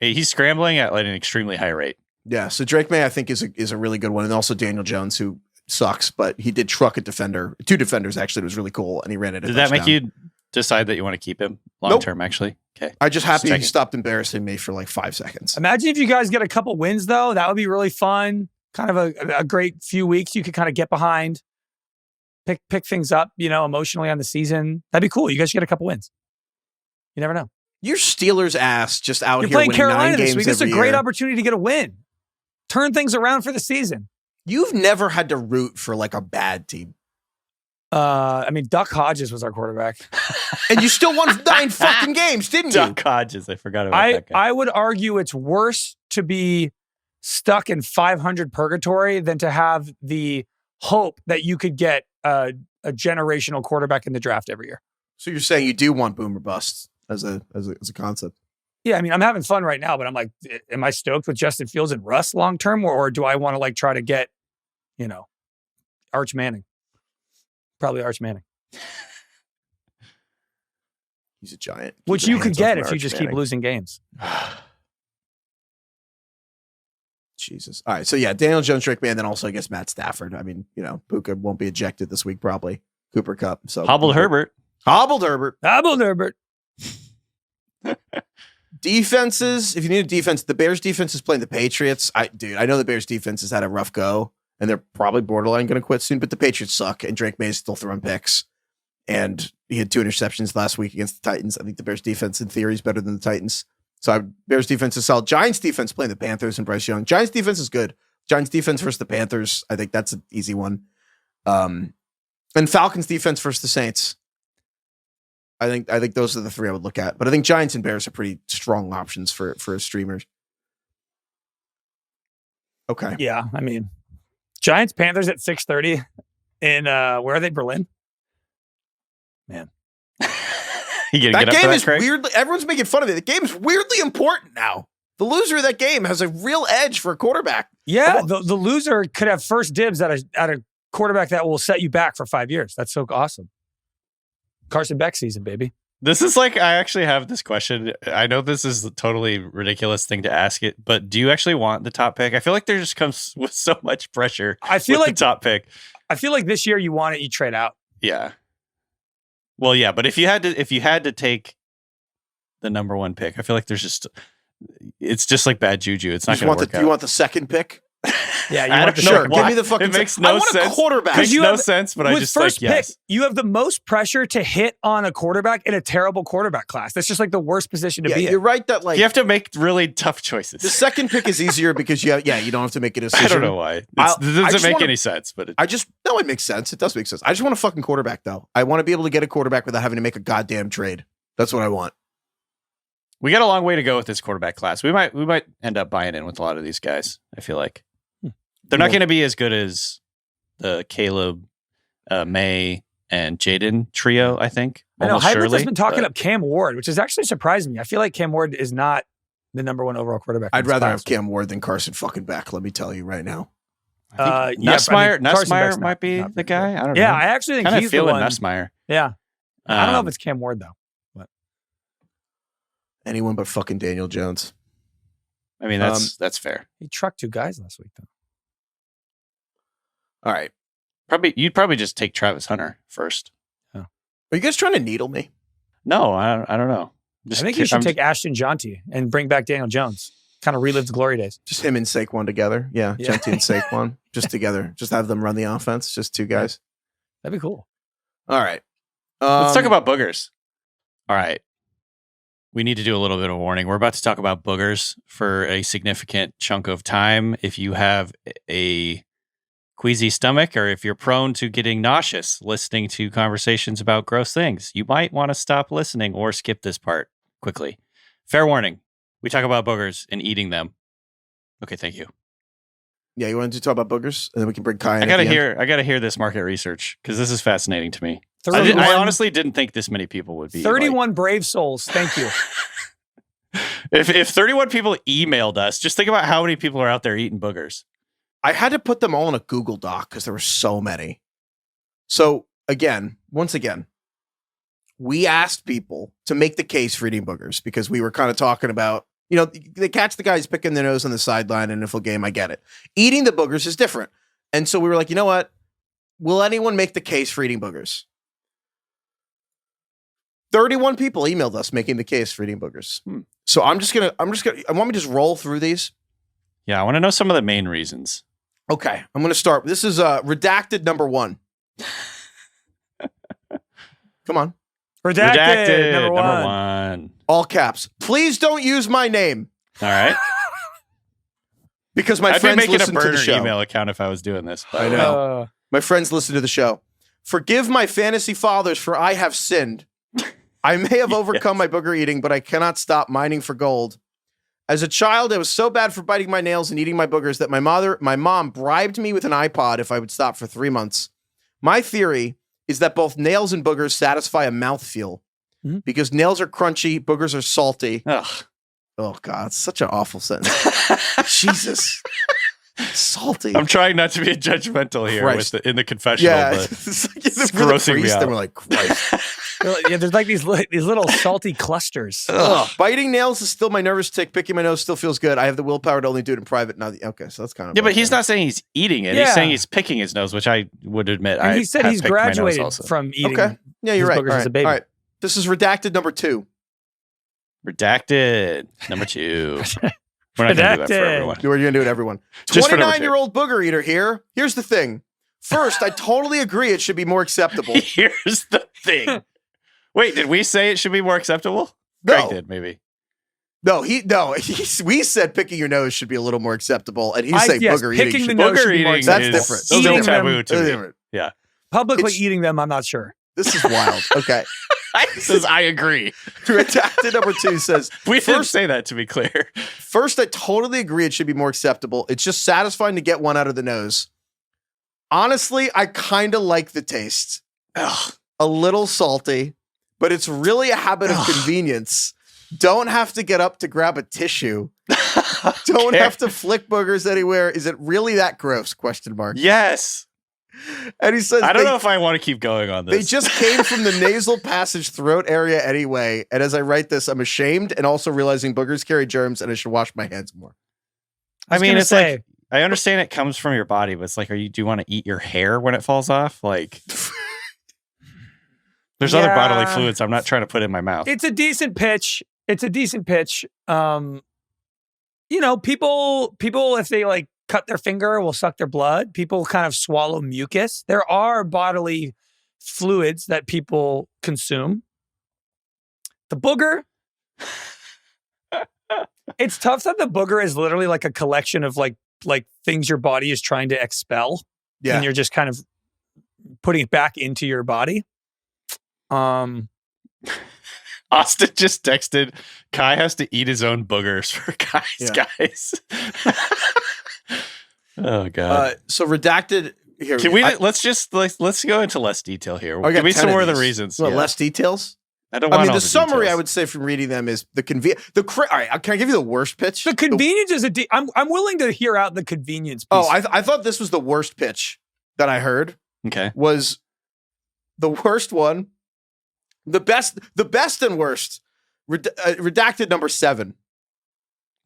he's scrambling at like an extremely high rate. Yeah, so Drake Maye, I think, is a really good one. And also Daniel Jones, who sucks, but he did truck a defender. 2 defenders, actually. It was really cool, and he ran it. Did that make you decide that you want to keep him long term, actually? Okay. I'm just happy he stopped embarrassing me for like 5 seconds. Imagine if you guys get a couple wins, though. That would be really fun. Kind of a great few weeks you could kind of get behind, pick things up, emotionally on the season. That'd be cool. You guys get a couple wins. You never know. Your Steelers ass just out You're here playing winning Carolina 9 games this week. It's a great opportunity to get a win. turn things around for the season. You've never had to root for like a bad team. I mean, Duck Hodges was our quarterback. And you still won 9 fucking games, didn't you? Duck Hodges. I forgot about that guy. I would argue it's worse to be stuck in 500 purgatory than to have the hope that you could get a generational quarterback in the draft every year. So you're saying you do want boomer busts as a concept? Yeah, I mean, I'm having fun right now, but I'm like, am I stoked with Justin Fields and Russ long term, or do I want to like try to get, Arch Manning? Probably Arch Manning. He's a giant. Which you could get if you just keep losing games. Jesus. All right. So yeah, Daniel Jones, Drake May, and then also I guess Matt Stafford. I mean, Booger won't be ejected this week probably. Cooper Kupp. So Hobbled Herbert. Defenses. If you need a defense, the Bears defense is playing the Patriots. I know the Bears defense has had a rough go, and they're probably borderline going to quit soon. But the Patriots suck, and Drake May is still throwing picks, and he had 2 interceptions last week against the Titans. I think the Bears defense, in theory, is better than the Titans. So Bears defense is solid. Giants defense playing the Panthers and Bryce Young. Giants defense is good. Giants defense versus the Panthers. I think that's an easy one. And Falcons defense versus the Saints. I think those are the 3 I would look at. But I think Giants and Bears are pretty strong options for streamers. Okay. Yeah, I mean, Giants Panthers at 6:30 in where are they? Berlin. Man. That game is weirdly, everyone's making fun of it. The game's weirdly important now. The loser of that game has a real edge for a quarterback. Yeah, the loser could have first dibs at a quarterback that will set you back for 5 years. That's so awesome. Carson Beck season, baby. This is like, I actually have this question. I know this is a totally ridiculous thing to ask it, but do you actually want the top pick? I feel like there just comes with so much pressure. I feel like the top pick. I feel like this year you want it, you trade out. Yeah. Well, yeah, but if you had to take the number 1 pick, I feel like it's just like bad juju. It's not going to work out. Do you want the second pick? Yeah, you want sure. Give me the fucking. It makes no sense. I want a quarterback. It makes no sense, but I just first like yes. pick, you have the most pressure to hit on a quarterback in a terrible quarterback class. That's just like the worst position to be in. You're right that like you have to make really tough choices. The second pick is easier because you don't have to make a decision. I don't know why. It doesn't make any sense, but it makes sense. It does make sense. I just want a fucking quarterback though. I want to be able to get a quarterback without having to make a goddamn trade. That's what I want. We got a long way to go with this quarterback class. We might end up buying in with a lot of these guys. I feel like they're not going to be as good as the Caleb, Maye, and Jaden trio. I think. I know Heifetz has been talking up Cam Ward, which is actually surprising me. I feel like Cam Ward is not the number 1 overall quarterback. I'd rather have Cam Ward than Carson fucking Beck. Let me tell you right now. Nussmeier might be the guy. I don't know. Yeah, I actually think he's the one. Nussmeier. Yeah, I don't know if it's Cam Ward though. Anyone but fucking Daniel Jones. I mean, that's fair. He trucked 2 guys last week, though. All right. You'd probably just take Travis Hunter first. Oh. Are you guys trying to needle me? No, I don't know. I think you should take Ashton Jonty and bring back Daniel Jones. Kind of relive the glory days. Just him and Saquon together. Yeah. Jonty and Saquon. Just together. Just have them run the offense. Just 2 guys. That'd be cool. All right. Let's talk about boogers. All right. We need to do a little bit of warning. We're about to talk about boogers for a significant chunk of time. If you have a queasy stomach or if you're prone to getting nauseous listening to conversations about gross things, you might want to stop listening or skip this part quickly. Fair warning. We talk about boogers and eating them. Okay, thank you. Yeah, you wanted to talk about boogers? And then we can bring Kai in. I gotta hear this market research because this is fascinating to me. I honestly didn't think this many people would be. 31 brave souls. Thank you. If 31 people emailed us, just think about how many people are out there eating boogers. I had to put them all in a Google Doc because there were so many. So once again, we asked people to make the case for eating boogers because we were kind of talking about, they catch the guys picking their nose on the sideline in a full game. I get it. Eating the boogers is different. And so we were like, you know what? Will anyone make the case for eating boogers? 31 people emailed us making the case for eating boogers. So I want me to just roll through these. Yeah, I want to know some of the main reasons. Okay, I'm going to start. This is redacted number 1. Come on. Redacted number one. All caps. Please don't use my name. All right. Because my I'd friends be making listen a to the burner show. email account if I was doing this. I know. My friends listen to the show. Forgive my fantasy fathers, for I have sinned. I may have overcome my booger eating, but I cannot stop mining for gold. As a child, I was so bad for biting my nails and eating my boogers that my mom bribed me with an iPod if I would stop for 3 months. My theory is that both nails and boogers satisfy a mouthfeel. Because nails are crunchy, boogers are salty. Ugh. Oh, God, it's such an awful sentence. Jesus. Salty. I'm trying not to be judgmental here in the confessional, but it's grossing me out. And we're like, Christ. There's like these little salty clusters. Biting nails is still my nervous tick. Picking my nose still feels good. I have the willpower to only do it in private. Now, okay, so that's kind of but he's not saying he's eating it. He's saying he's picking his nose, which I would admit. And he said he's graduated from eating. Okay, yeah, you're right. Boogers as a baby. All right, this is redacted number 2. Redacted number 2. We're not going to do that for everyone. We're going to do it, everyone. 29-year-old booger eater here. Here's the thing. First, I totally agree it should be more acceptable. Here's the thing. Wait, did we say it should be more acceptable? No. Greg did, maybe. We said picking your nose should be a little more acceptable, and he's saying booger eating. Picking the nose should be more acceptable. That's different. Still taboo to me. Yeah. Publicly eating them, I'm not sure. This is wild. Okay. Says I agree. Redacted number 2 says we didn't say that, to be clear. First, I totally agree it should be more acceptable. It's just satisfying to get one out of the nose. Honestly, I kind of like the taste. Ugh. A little salty, but it's really a habit of convenience. Don't have to get up to grab a tissue. Don't have to flick boogers anywhere. Is it really that gross? ? Yes. And he says, I don't know if I want to keep going on this. They just came from the nasal passage throat area anyway. And as I write this, I'm ashamed and also realizing boogers carry germs and I should wash my hands more. I mean, it's like, I understand it comes from your body, but it's like, do you want to eat your hair when it falls off? Like, there's other bodily fluids I'm not trying to put in my mouth. It's a decent pitch. People, if they like cut their finger, will suck their blood. People kind of swallow mucus. There are bodily fluids that people consume. The booger, it's tough that the booger is literally like a collection of like things your body is trying to expel. Yeah. And you're just kind of putting it back into your body. Austin just texted, Kai has to eat his own boogers for guys. Oh God. So redacted here. Can we let's go into less detail here. Give me some more of the reasons. Less details? I don't want the summary details. I would say from reading them is the convenience. All right, can I give you the worst pitch? The convenience is I'm willing to hear out the convenience piece. I thought this was the worst pitch that I heard. Okay. Was the worst one. The best and worst. Redacted number 7.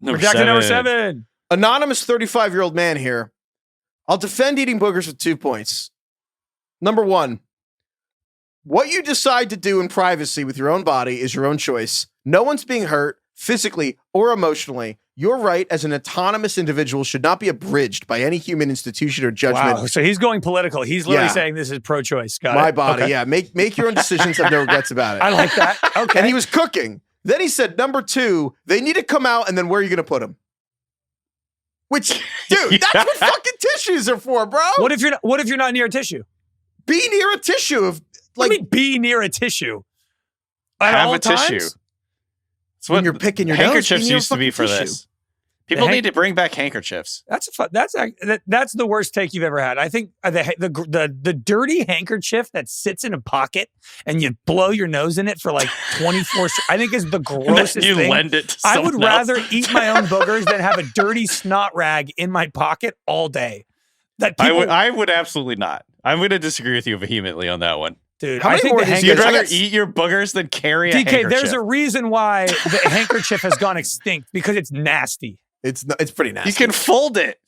Redacted number 7. Anonymous 35-year-old man here. I'll defend eating boogers with 2 points. Number 1, what you decide to do in privacy with your own body is your own choice. No one's being hurt physically or emotionally. Your right as an autonomous individual should not be abridged by any human institution or judgment. Wow. So he's going political. He's literally saying this is pro-choice. My body, okay. Make your own decisions. Have no regrets about it. I like that. Okay. And he was cooking. Then he said, number 2, they need to come out, and then where are you going to put them? Which, dude, that's what fucking tissues are for, bro. What if you're not near a tissue? Be near a tissue. What do you mean be near a tissue? Have a tissue. So when you're picking your handkerchiefs nose, used to be for this. People need to bring back handkerchiefs. That's the worst take you've ever had. I think the dirty handkerchief that sits in a pocket and you blow your nose in it for like 24. I think is the grossest you thing. Lend it to I would rather else. eat my own boogers than have a dirty snot rag in my pocket all day. I would absolutely not. I'm going to disagree with you vehemently on that one. Dude, I think you'd rather eat your boogers than carry a handkerchief. There's a reason why the handkerchief has gone extinct because it's nasty. It's pretty nasty. You can fold it.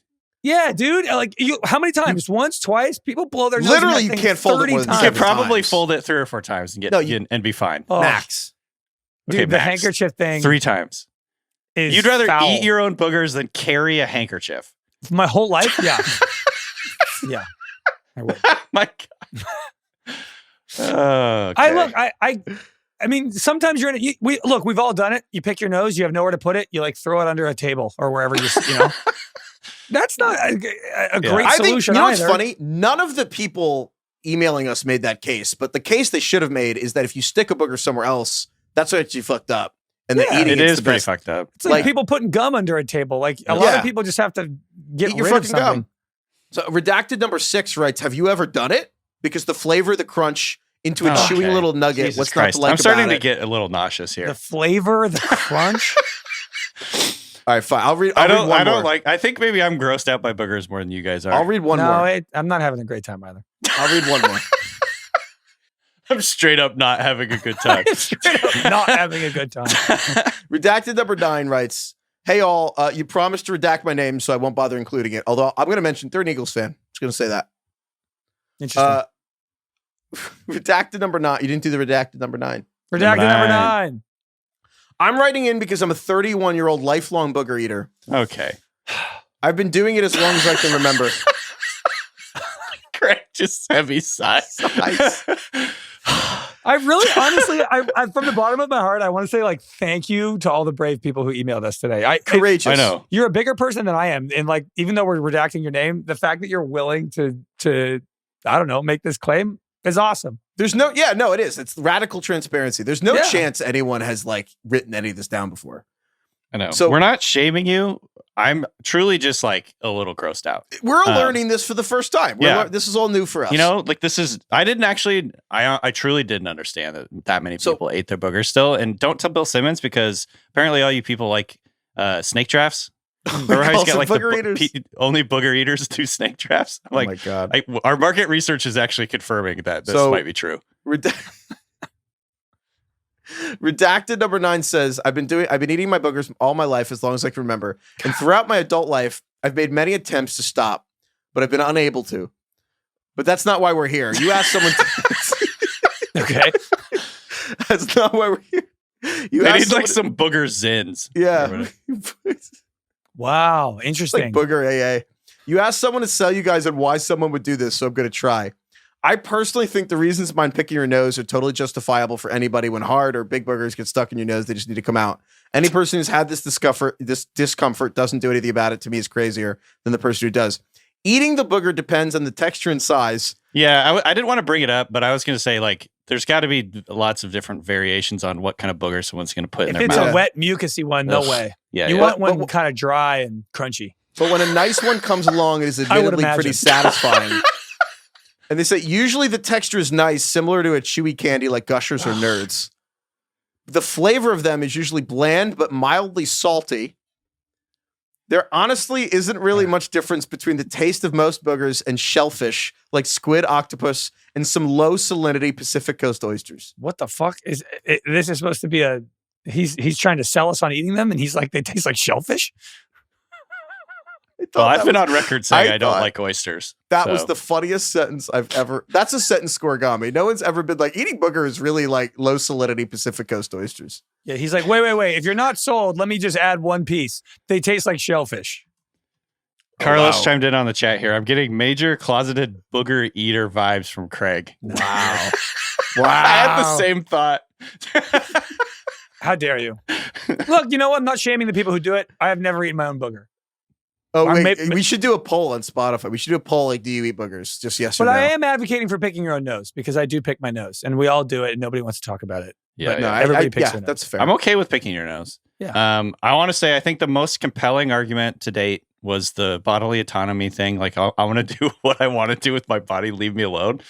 Yeah, dude. Like how many times? Once, twice? People blow their nose. Literally, you can't fold it more than 7 times. You can probably fold it 3 or 4 times and and be fine. Oh. Max. Dude, Okay, the max. handkerchief thing. 3 times. You'd rather foul. eat your own boogers than carry a handkerchief. My whole life? Yeah. Yeah. I would. My God. Okay. I mean, sometimes you're in we've all done it. You pick your nose, you have nowhere to put it. You like throw it under a table or wherever you know. That's not a great solution. I think, you know what's either. funny? None of the people emailing us made that case, but the case they should have made is that if you stick a booger somewhere else, that's what you fucked up. And the eating it is the pretty best. fucked up. It's like people putting gum under a table. Like a lot of people just have to get Eat your rid of fucking something. gum. So redacted number 6 writes, have you ever done it? Because the flavor, the crunch into a chewy little nugget. Jesus what's Christ. not to like I'm starting about to it? get a little nauseous here. The flavor, the crunch. All right, fine. I'll read I one more. don't like. I think maybe I'm grossed out by boogers more than you guys are. I'll read one more. I'm not having a great time either. I'll read one more. I'm straight up not having a good time. Straight up not having a good time. Redacted number 9 writes, hey all, you promised to redact my name, so I won't bother including it. Although I'm going to mention they're an Eagles fan. Just going to say that. Interesting. Redacted number 9. You didn't do the redacted number 9. Redacted number 9. I'm writing in because I'm a 31-year-old lifelong booger eater. Okay. I've been doing it as long as I can remember. Craig just heavy sighs. I really, honestly, I from the bottom of my heart, I want to say like thank you to all the brave people who emailed us today. Courageous. I know. You're a bigger person than I am. And like, even though we're redacting your name, the fact that you're willing to I don't know, make this claim is awesome. There's no, it is. It's radical transparency. There's no chance anyone has like written any of this down before. I know. So we're not shaming you. I'm truly just like a little grossed out. We're learning this for the first time. This is all new for us. You know, like this is, I truly didn't understand that many people ate their boogers still. And don't tell Bill Simmons because apparently all you people like snake drafts. Remember how he's got like only booger eaters do snake drafts? I'm like, oh my God. Our market research is actually confirming that this might be true. Redacted number 9 says, I've been eating my boogers all my life as long as I can remember. And throughout my adult life, I've made many attempts to stop, but I've been unable to. But that's not why we're here. You asked someone Okay. That's not why we're here. They need like some booger zins. Yeah. Wow. Interesting. Like booger AA. You asked someone to sell you guys on why someone would do this, so I'm going to try. I personally think the reasons behind picking your nose are totally justifiable for anybody when hard or big boogers get stuck in your nose. They just need to come out. Any person who's had this discomfort doesn't do anything about it to me is crazier than the person who does. Eating the booger depends on the texture and size. Yeah, I didn't want to bring it up, but I was going to say, like, there's got to be lots of different variations on what kind of booger someone's going to put in their mouth. If it's a wet, mucusy one, no way. Yeah, you want one kind of dry and crunchy. But when a nice one comes along, it is admittedly pretty satisfying. And they say, usually the texture is nice, similar to a chewy candy like Gushers or Nerds. The flavor of them is usually bland, but mildly salty. There honestly isn't really much difference between the taste of most boogers and shellfish, like squid, octopus, and some low salinity Pacific Coast oysters. What the fuck is this? Is supposed to be he's trying to sell us on eating them, and he's like, they taste like shellfish. Well, I've been on record saying I don't like oysters. That was the funniest sentence I've ever. That's a sentence scoregami. No one's ever been like, eating booger is really like low salinity Pacific Coast oysters. Yeah, he's like, wait. If you're not sold, let me just add one piece. They taste like shellfish. Carlos chimed in on the chat here. I'm getting major closeted booger eater vibes from Craig. Wow. Wow. I had the same thought. How dare you? Look, you know what? I'm not shaming the people who do it. I have never eaten my own booger. Oh, wait, we should do a poll on Spotify. We should do a poll like, do you eat boogers? Just yes or no. But I am advocating for picking your own nose because I do pick my nose and we all do it and nobody wants to talk about it. Yeah, but everybody picks their nose. That's fair. I'm okay with picking your nose. Yeah. I want to say I think the most compelling argument to date was the bodily autonomy thing. Like, I want to do what I want to do with my body. Leave me alone.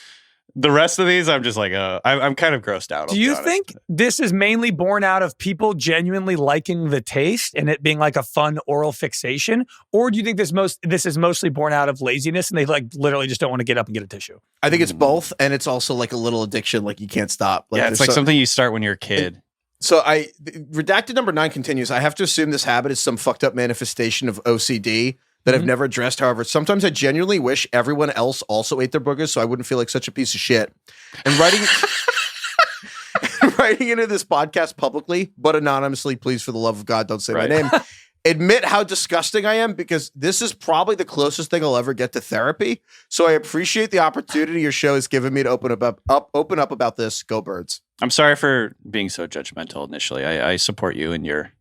The rest of these, I'm just like, I'm kind of grossed out. Do you think this is mainly born out of people genuinely liking the taste and it being like a fun oral fixation? Or do you think this is mostly born out of laziness and they like literally just don't want to get up and get a tissue? I think it's both. And it's also like a little addiction. Like you can't stop. Like, yeah, it's like something you start when you're a kid. So redacted number 9 continues. I have to assume this habit is some fucked up manifestation of OCD that I've never addressed. However, sometimes I genuinely wish everyone else also ate their boogers so I wouldn't feel like such a piece of shit. And writing into this podcast publicly, but anonymously, please, for the love of God, don't say my name. Admit how disgusting I am because this is probably the closest thing I'll ever get to therapy. So I appreciate the opportunity your show has given me to open up about this. Go Birds. I'm sorry for being so judgmental initially. I support you in your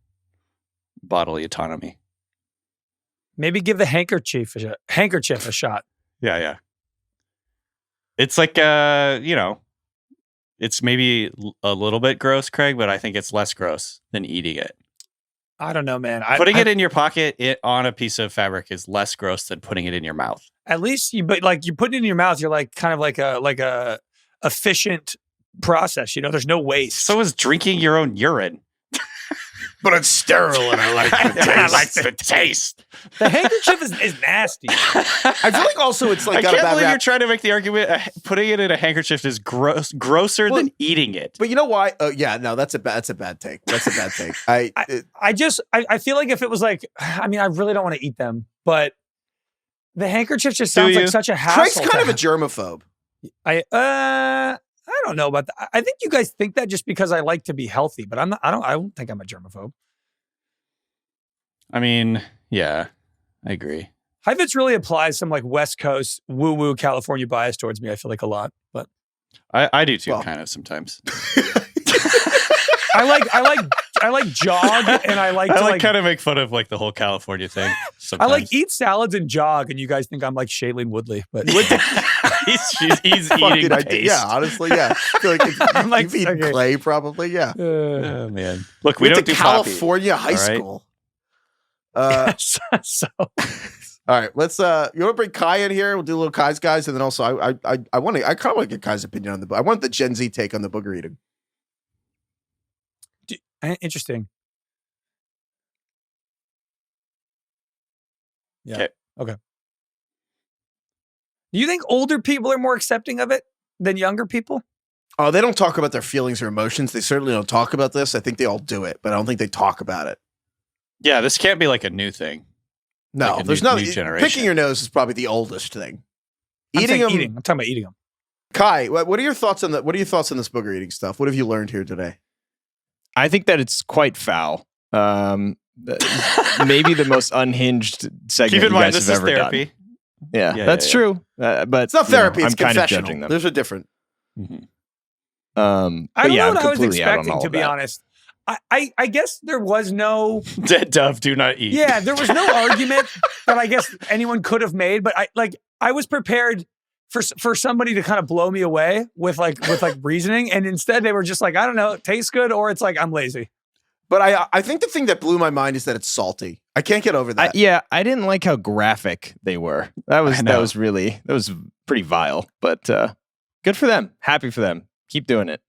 bodily autonomy. Maybe give the handkerchief a shot. Yeah. It's like, it's maybe a little bit gross, Craig, but I think it's less gross than eating it. I don't know, man. Putting it in your pocket on a piece of fabric is less gross than putting it in your mouth. At least you put it in your mouth, you're like kind of like a efficient process. There's no waste. So is drinking your own urine. But it's sterile and I like the taste. I like the taste. The handkerchief is nasty. I feel like also it's like I can't believe you're trying to make the argument putting it in a handkerchief is grosser than eating it. But you know why? That's a bad take. That's a bad take. I feel like if it was like, I really don't want to eat them, but the handkerchief just sounds like such a hassle. Craig's kind of a germaphobe. I don't know about that. I think you guys think that just because I like to be healthy, but I'm not. I don't think I'm a germaphobe. Yeah, I agree. Heifetz really applies some like West Coast woo-woo California bias towards me. I feel like a lot, but I do too, kind of sometimes. I like jog, and I like kind of make fun of like the whole California thing. Sometimes. I like eat salads and jog, and you guys think I'm like Shailene Woodley, but he's eating paste. Yeah, honestly, yeah. I feel like you've eaten clay, probably. Yeah. Oh man, look, we don't do California high school. So. All right, let's. You want to bring Kai in here? We'll do a little Kai's guys, and then also I kind of want to get Kai's opinion on I want the Gen Z take on the booger eating. Interesting. Yeah. Okay. Do you think older people are more accepting of it than younger people? Oh, they don't talk about their feelings or emotions. They certainly don't talk about this. I think they all do it, but I don't think they talk about it. Yeah, this can't be like a new thing. No, like there's new generation. Picking your nose is probably the oldest thing. I'm talking about eating them. Kai, what are your thoughts on What are your thoughts on this booger eating stuff? What have you learned here today? I think that it's quite foul. Maybe the most unhinged segment you guys have ever therapy. Done. Yeah, that's true. But it's not therapy. It's I'm kind of confessional. judging them. Those are different. Mm-hmm. I don't know what I was expecting, to be honest. I guess there was no dead dove do not eat. Yeah, there was no argument that I guess anyone could have made, but I was prepared for somebody to kind of blow me away with reasoning, and instead they were just like, I don't know, it tastes good, or it's like I'm lazy. But I think the thing that blew my mind is that it's salty. I can't get over that. I didn't like how graphic they were. That was pretty vile. But good for them. Happy for them. Keep doing it.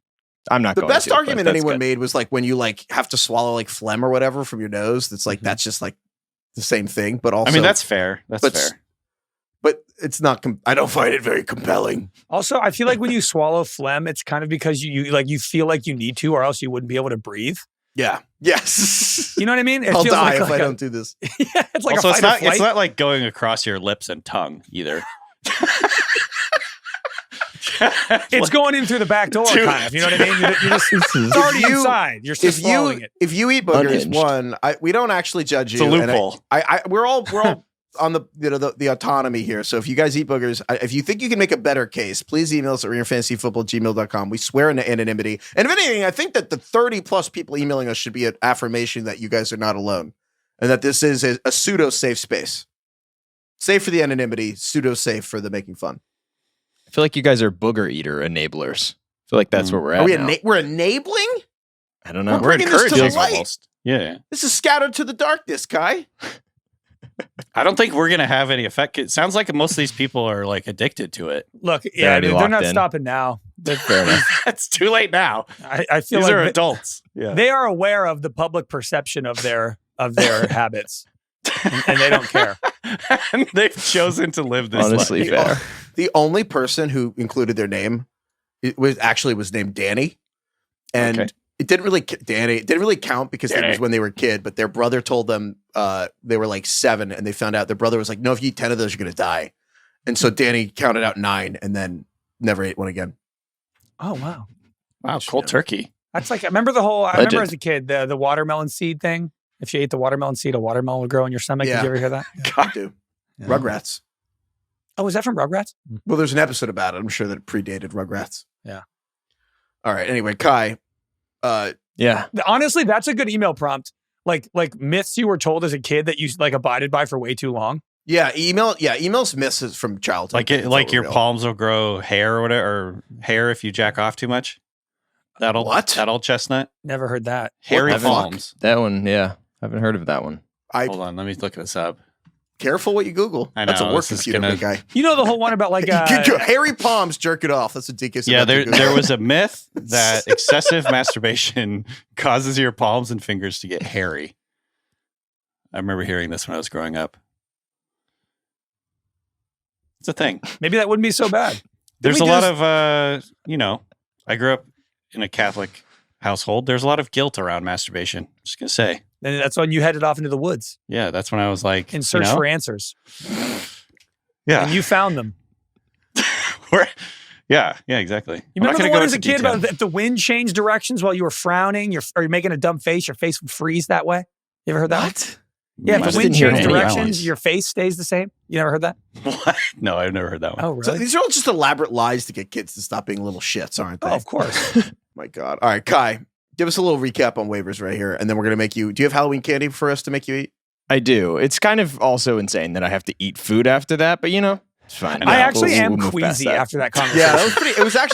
I'm not. The best argument anyone made was like when you like have to swallow like phlegm or whatever from your nose. That's like that's just like the same thing. But also, that's fair. That's fair. But it's not. I don't find it very compelling. Also, I feel like when you swallow phlegm, it's kind of because you feel like you need to, or else you wouldn't be able to breathe. Yeah. Yes. You know what I mean? I'll die if I don't do this. Yeah, it's like also, it's not like going across your lips and tongue either. It's going in through the back door, kind of. You know what I mean? It's already inside. You're just swallowing it. If you eat boogers, we don't actually judge you. It's a loophole. We're all on the autonomy here. So if you guys eat boogers, if you think you can make a better case, please email us at ringerfantasyfootball@gmail.com. We swear in anonymity. And if anything, I think that the 30 plus people emailing us should be an affirmation that you guys are not alone and that this is a pseudo safe space. Safe for the anonymity, pseudo safe for the making fun. I feel like you guys are booger eater enablers. I feel like that's where we're at. Now. We're enabling? I don't know. We're encouraging this to the light. Almost. Yeah. This is scattered to the darkness, Kai. I don't think we're going to have any effect. It sounds like most of these people are like addicted to it. Look, they're not stopping now. It's too late now. I feel these like are adults. Yeah. They are aware of the public perception of their habits, and they don't care. And they've chosen to live this honestly life. Fair. The only person who included their name was named Danny, and it didn't really count because it was when they were a kid. But their brother told them they were like 7, and they found out their brother was like, "No, if you eat 10 of those, you're gonna die." And so Danny counted out 9, and then never ate one again. Oh wow! Wow, cold turkey. That's like I remember as a kid the watermelon seed thing. If you ate the watermelon seed, a watermelon would grow in your stomach. Yeah. Did you ever hear that? God, dude. Yeah. Rugrats. Oh, was that from Rugrats? Well, there's an episode about it. I'm sure that it predated Rugrats. Yeah. All right. Anyway, Kai. Yeah. Honestly, that's a good email prompt. Like myths you were told as a kid that you like abided by for way too long. Yeah, emails myths from childhood. Like your palms will grow hair or whatever, or hair if you jack off too much. That old chestnut. Never heard that. Hairy palms. That one, yeah. I haven't heard of that one. Hold on, let me look this up. Careful what you Google. I know, that's a work computer, guy. You know the whole one about like hairy palms, jerk it off. That's what DK said. Yeah, there was a myth that excessive masturbation causes your palms and fingers to get hairy. I remember hearing this when I was growing up. It's a thing. Maybe that wouldn't be so bad. There's a lot of, I grew up in a Catholic household. There's a lot of guilt around masturbation. Just going to say. And that's when you headed off into the woods. Yeah, that's when I was like... in search for answers. Yeah. And you found them. Yeah, exactly. You remember the one as a kid about if the wind changed directions while you were frowning, or you're making a dumb face, your face would freeze that way? You ever heard that? What? Yeah, if the wind changed directions, your face stays the same. You never heard that? What? No, I've never heard that one. Oh, really? So these are all just elaborate lies to get kids to stop being little shits, aren't they? Oh, of course. My God. All right, Kai, give us a little recap on waivers right here, and then we're going to make you... Do you have Halloween candy for us to make you eat? I do. It's kind of also insane that I have to eat food after that, but it's fine. I actually am queasy after that conversation. Yeah,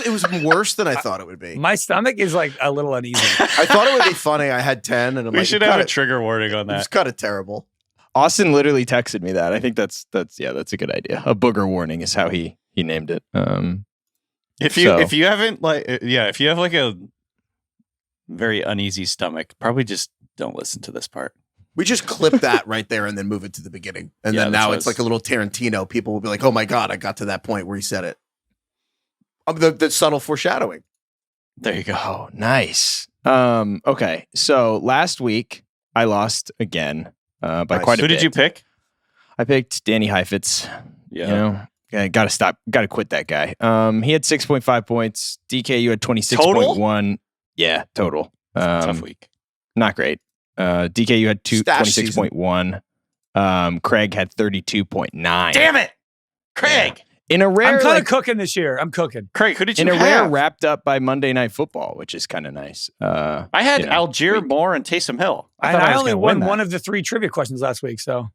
it was worse than I thought it would be. My stomach is like a little uneasy. I thought it would be funny. I had 10, and we should have a trigger warning on that. It's kind of terrible. Austin literally texted me that. I think that's a good idea. A booger warning is how he named it. If you haven't if you have like a very uneasy stomach, probably just don't listen to this part. We just clip that right there and then move it to the beginning. And then now it's like a little Tarantino. People will be like, oh my God, I got to that point where he said it. The subtle foreshadowing. There you go. Oh, nice. Okay. So last week I lost again by quite a bit. Who did you pick? I picked Danny Heifetz. Yeah. Got to quit that guy. He had 6.5 points. DK, you had 26.1. Yeah, total. Tough week. Not great. DK, you had 26.1. Craig had 32.9. Damn it, Craig! In a rare, I'm kind of cooking this year. I'm cooking. Craig, who did you have? In a rare wrapped up by Monday Night Football, which is kind of nice. I had Algier, Moore, and Taysom Hill. I only won one of the 3 trivia questions last week. So,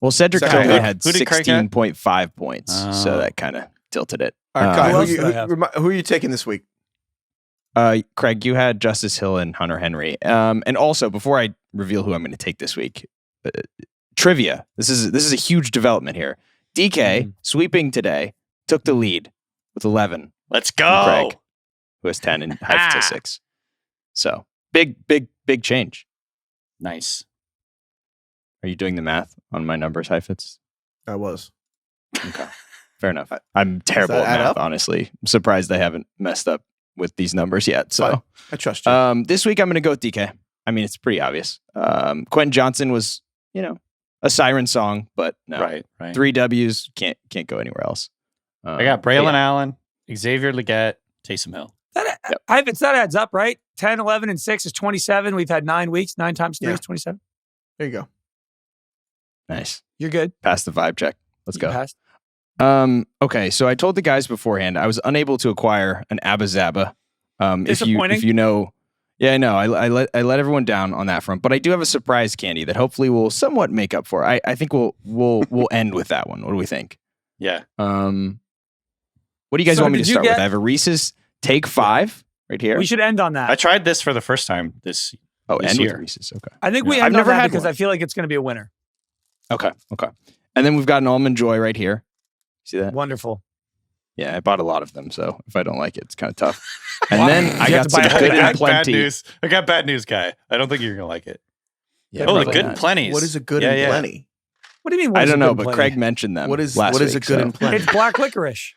well, Cedric Tillman had 16.5 points, so that kind of tilted it. All right, Kai, who are you taking this week? Craig, you had Justice Hill and Hunter Henry. And also, before I reveal who I'm going to take this week, trivia. This is a huge development here. DK, sweeping today, took the lead with 11. Let's go. Craig, who has 10 and Heifetz has 6. So, big change. Nice. Are you doing the math on my numbers, Heifetz? I was. Okay. Fair enough. I'm terrible at math, honestly. I'm surprised I haven't messed up with these numbers yet. So I trust you. This week I'm going to go with DK. I mean, it's pretty obvious. Quentin Johnston was, a siren song, but no. Right. 3 W's can't go anywhere else. I got Braelon Allen, Xavier Legette, Taysom Hill. That adds up, right? 10, 11, and 6 is 27. We've had 9 weeks. 9 times 3 is 27. There you go. Nice. You're good. Pass the vibe check. Let's go. Passed. Okay, so I told the guys beforehand I was unable to acquire an Abba Zaba. Disappointing. If you know, yeah, I know. I let everyone down on that front, but I do have a surprise candy that hopefully will somewhat make up for. I think we'll end with that one. What do we think? Yeah. What do you guys want me to start with? I have a Reese's Take 5 right here. We should end on that. I tried this for the first time this end year. with Reese's. Okay. I think we end on that because I feel like it's going to be a winner. Okay. And then we've got an Almond Joy right here. See that? Wonderful. Yeah, I bought a lot of them, so if I don't like it, it's kind of tough. And then I got some Good and Plenty. Bad news. I got bad news, Guy. I don't think you're going to like it. Yeah, the Good and Plenties. What is a Good and Plenty? What do you mean? I don't know, but Craig mentioned them. What is a Good and Plenty? It's black licorice.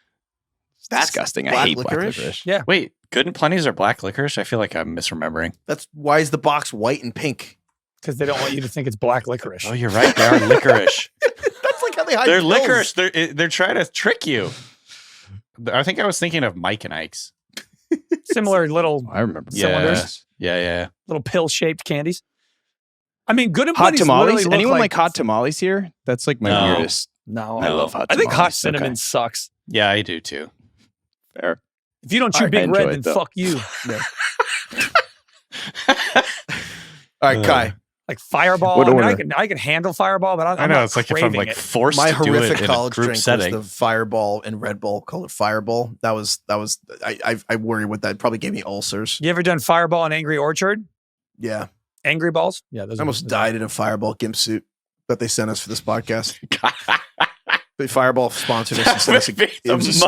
That's disgusting. I hate black licorice. Yeah. Wait, Good and Plenties are black licorice? I feel like I'm misremembering. That's why is the box white and pink? Because they don't want you to think it's black licorice. Oh, you're right. They are licorice. That's like how they hide They're pills. licorice. They're trying to trick you. I think I was thinking of Mike and Ike's. Similar little I remember cylinders. Yeah. Little pill-shaped candies. I mean, Good and hot Plenty's tamales. Anyone like hot tamales here? That's like my weirdest. No, I love hot I tamales. think hot cinnamon sucks. Yeah, I do too. Fair. If you don't chew Big Red, then fuck you. All right, Kai. Like Fireball. What order? I can handle Fireball, but I'm know not it's like if I'm like it. forced My to do horrific it in a college group drink setting. was the Fireball and Red Bull. Call it Fireball. That was. I worry with that. It probably gave me ulcers. You ever done Fireball and Angry Orchard? Yeah, Angry Balls? Yeah, I almost died in a Fireball gimp suit that they sent us for this podcast. The Fireball sponsored us. And sent us it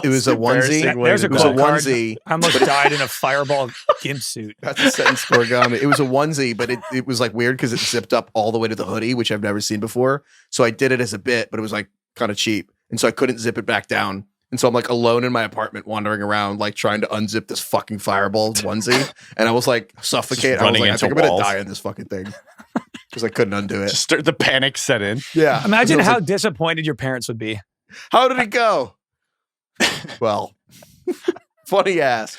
was a onesie. There's a quote card. Onesie. I almost died in a Fireball gimp suit. That's a sentence origami. It was a onesie, but it was like weird because it zipped up all the way to the hoodie, which I've never seen before. So I did it as a bit, but it was like kind of cheap. And so I couldn't zip it back down. And so I'm like alone in my apartment wandering around, like trying to unzip this fucking Fireball onesie. And I was like suffocating. I was like, I think I'm going to die in this fucking thing because I couldn't undo it. Just start the panic set in. Yeah. Imagine how disappointed your parents would be. How did it go? Well, funny ass.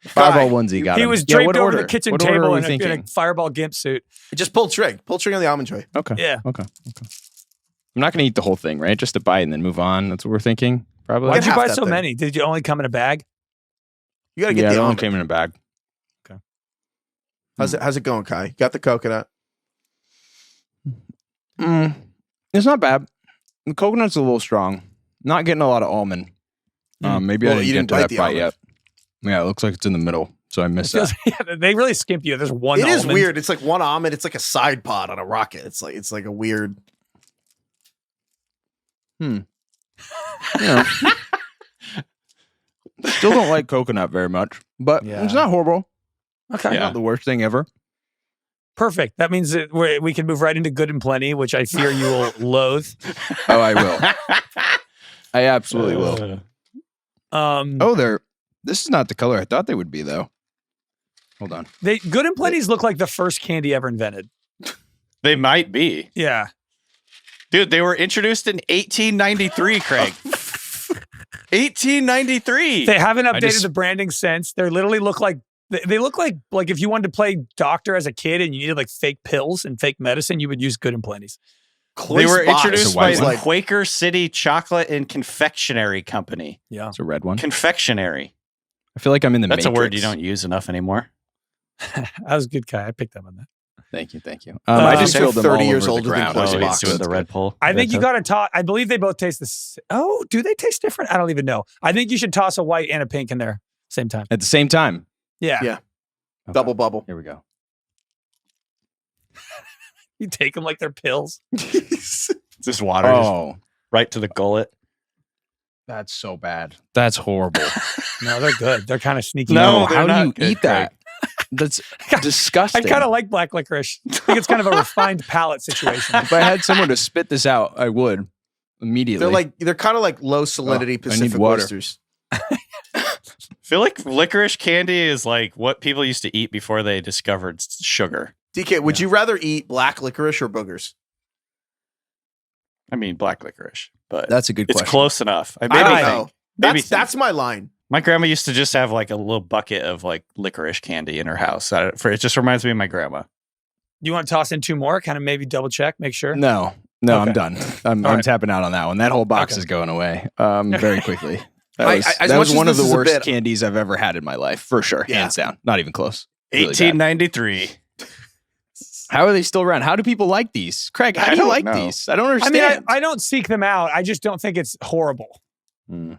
Fireball onesie got him. He was draped what over order? the kitchen What order table are in we a thinking? Fireball gimp suit. Just pull trig. Pull trig on the almond tray. Okay. Yeah. Okay. I'm not going to eat the whole thing, right? Just a bite and then move on. That's what we're thinking, probably. Why'd you half buy that so thing. many? Did you only come in a bag? You got to get Yeah, the that one almond. came in a bag. How's it going, Kai? Got the coconut? It's not bad. The coconut's a little strong. Not getting a lot of almond. Maybe Well, I you didn't didn't get to bite that the bite yet. Yeah, it looks like it's in the middle, so I missed that. Yeah, they really skimp you. There's one It is almond. weird. It's like one almond. It's like a side pod on a rocket. It's like a weird. You know. Still don't like coconut very much, but Yeah. it's not horrible. Okay. Yeah. Not the worst thing ever. Perfect. That means that we can move right into Good and Plenty, which I fear you will loathe. Oh, I will. I absolutely will. This is not the color I thought they would be, though. Hold on. Good and Plenty's look like the first candy ever invented. They might be. Yeah. Dude, they were introduced in 1893, Craig. 1893. They haven't updated the branding since. They literally look like they look like if you wanted to play doctor as a kid and you needed like fake pills and fake medicine, you would use Good and Plenty's. They were introduced It's a by white the one. Quaker City Chocolate and Confectionery Company. Yeah. It's a red one. Confectionery. I feel like I'm in the That's Matrix. a word you don't use enough anymore. That was a good, Kai. I picked up on that. Thank you. I just You're filled them 30 all years over older the than ground. Close Oh, box. he's doing the red pull. I think you got to toss. I believe they both taste the same. Oh, do they taste different? I don't even know. I think you should toss a white and a pink in there same time. At the same time. Yeah. Yeah. Double bubble. Here we go. You take them like they're pills. Just water just right to the gullet. That's so bad. That's horrible. No, they're good. They're kind of sneaky. No, how they're do you not good, eat that? That's disgusting. I kind of like black licorice. I think it's kind of a refined palate situation. If I had someone to spit this out, I would immediately. They're kind of like low salinity I need Pacific water. oysters. I feel like licorice candy is like what people used to eat before they discovered sugar. DK, would you rather eat black licorice or boogers? I mean, black licorice, but That's a good it's question. close enough. I don't know. maybe That's my line. My grandma used to just have like a little bucket of like licorice candy in her house. It just reminds me of my grandma. You want to toss in two more? Kind of maybe double check, make sure. No, Okay. I'm done. I'm All right. tapping out on that one. That whole box is going away very quickly. That was, as that much was as one of this the is a worst bit- candies I've ever had in my life, for sure. Yeah. Hands down. Not even close. Really bad. 1893. How are they still around? How do people like these? Craig, how I do you don't like know. these? I don't I understand. mean, I don't seek them out. I just don't think it's horrible. Mm.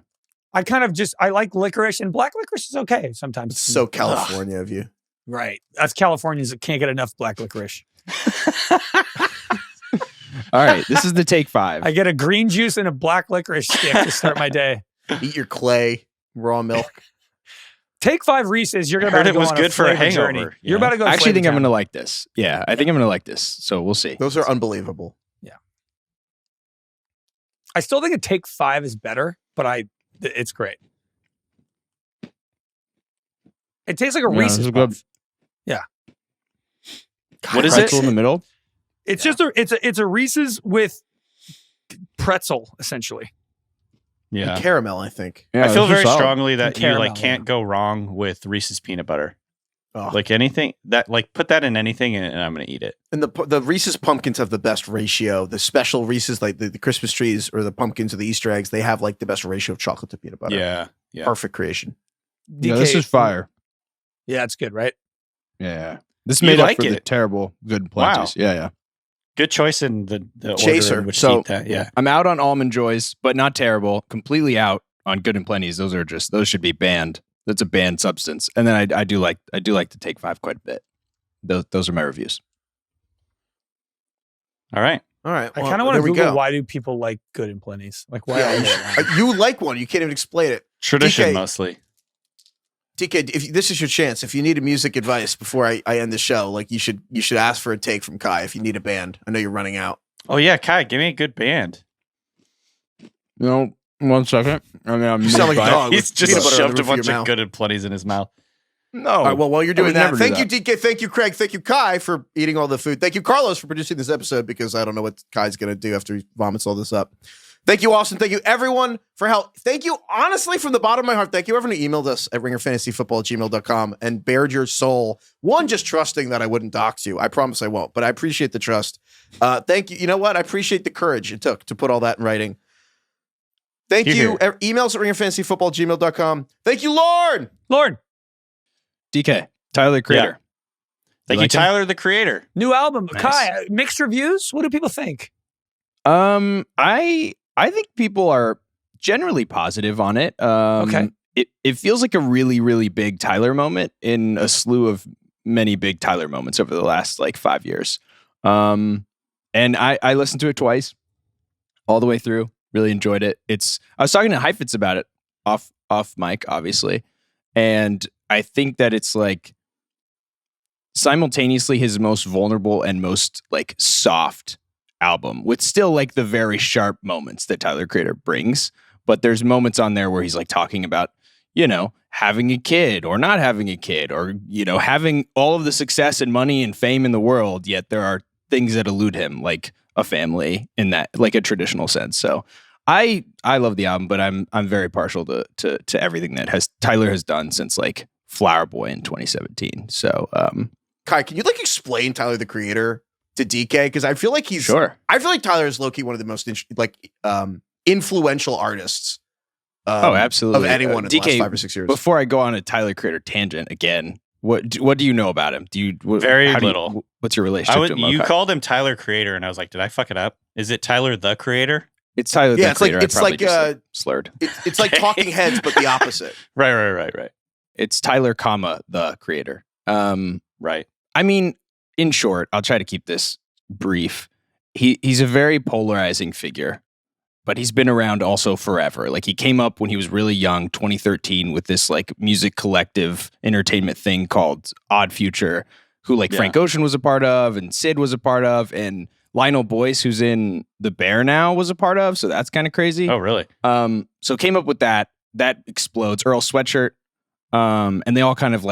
I kind of I like licorice, and black licorice is okay sometimes. It's so California of you. Right. Us Californians that can't get enough black licorice. All right, this is the take 5. I get a green juice and a black licorice stick to start my day. Eat your clay, raw milk. Take 5 Reese's. You're I about heard to it go was on good for a flavor hangover, journey. yeah. You're about to go. I actually think I'm going to to. like this. Yeah, I think I'm going to like this. So we'll see. Those are unbelievable. I still think a Take 5 is better, but it's great. It tastes like a Yeah, Reese's this is good. Puff. Yeah. What is Pretzel it? in the middle? It's just it's a Reese's with pretzel essentially. Yeah. And caramel, I think. Yeah, I feel this is very solid. strongly that you Caramel, like can't go wrong with Reese's peanut butter. Oh. Like anything that like put that in anything and I'm going to eat it. And the Reese's pumpkins have the best ratio. The special Reese's, like the Christmas trees or the pumpkins or the Easter eggs, they have like the best ratio of chocolate to peanut butter. Yeah. Yeah. Perfect creation. Yeah, this is fire. Yeah, it's good, right? Yeah. This made up for the terrible good and plenties. Wow. Yeah. Good choice in the Chaser. order in which So, to eat that. Yeah. I'm out on Almond Joys, but not terrible. Completely out on good and plenties. Those should be banned. That's a banned substance. And then I do like to take 5 quite a bit. Those are my reviews. All right. Well, I kind of want to Google why do people like good and plenties? Like why? You like one. You can't even explain it. Tradition mostly. DK, if this is your chance, if you need a music advice before I end the show, like you should ask for a take from Kai if you need a band. I know you're running out. Oh yeah, Kai, give me a good band. No, 1 second. I mean, you sound like a dog. He's just shoved a bunch of good and plenties in his mouth. No. All right, well, while you're doing that, thank you, DK. Thank you, Craig. Thank you, Kai, for eating all the food. Thank you, Carlos, for producing this episode because I don't know what Kai's going to do after he vomits all this up. Thank you, Austin. Thank you, everyone, for help. Thank you, honestly, from the bottom of my heart. Thank you, everyone who emailed us at ringerfantasyfootball@gmail.com and bared your soul. One, just trusting that I wouldn't dox you. I promise I won't, but I appreciate the trust. Thank you. You know what? I appreciate the courage it took to put all that in writing. Thank you. Emails at ringerfantasyfootball@gmail.com. Thank you, Lord. DK, Tyler the Creator. Yeah. Thank you, Tyler the Creator. New album. Nice. Kai, mixed reviews? What do people think? I think people are generally positive on it. Okay. It feels like a really, really big Tyler moment in a slew of many big Tyler moments over the last 5 years. And I listened to it twice, all the way through. Really enjoyed it. I was talking to Heifetz about it off mic, obviously, and I think that it's simultaneously his most vulnerable and most soft album, with still the very sharp moments that Tyler Creator brings. But there's moments on there where he's talking about, having a kid or not having a kid, or, having all of the success and money and fame in the world, yet there are things that elude him, like a family in that, a traditional sense. So I love the album, but I'm very partial to everything that Tyler has done since Flower Boy in 2017. So Kai, can you explain Tyler the Creator to DK? Because I feel like he's sure. I feel like Tyler is low-key one of the most influential artists. Absolutely, of anyone in the last 5 or 6 years. Before I go on a Tyler Creator tangent again, what do you know about him? Very little. What's your relationship to him? You called him Tyler Creator, and I was like, did I fuck it up? Is it Tyler the Creator? It's Tyler the Creator. It's just slurred. It's like Talking Heads, but the opposite. Right. It's Tyler, the Creator. Right. I mean, in short, I'll try to keep this brief. He's a very polarizing figure, but he's been around also forever. He came up when he was really young, 2013, with this music collective entertainment thing called Odd Future, who Frank Ocean was a part of, and Sid was a part of, and Lionel Boyce, who's in The Bear now, was a part of. So that's kind of crazy. Oh, really? So came up with that. That explodes. Earl Sweatshirt. And they all kind of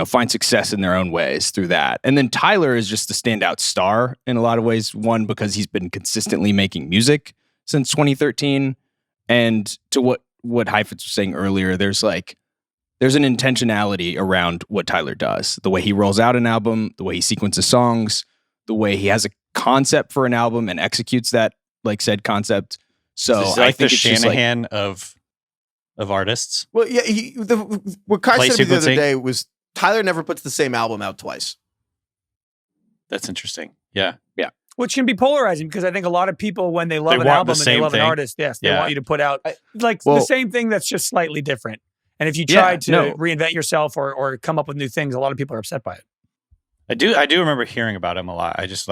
find success in their own ways through that. And then Tyler is just the standout star in a lot of ways. One, because he's been consistently making music since 2013. And to what Heifetz was saying earlier, there's an intentionality around what Tyler does. The way he rolls out an album, the way he sequences songs, the way he has a concept for an album and executes that said concept. So it's I think the Shanahan of artists. Well, yeah, what Kai said to me the other day was Tyler never puts the same album out twice. That's interesting. Yeah. Which can be polarizing because I think a lot of people, when they love an album and they love an artist, they want you to put out the same thing that's just slightly different. And if you try to reinvent yourself or come up with new things, a lot of people are upset by it. I do remember hearing about him a lot. I just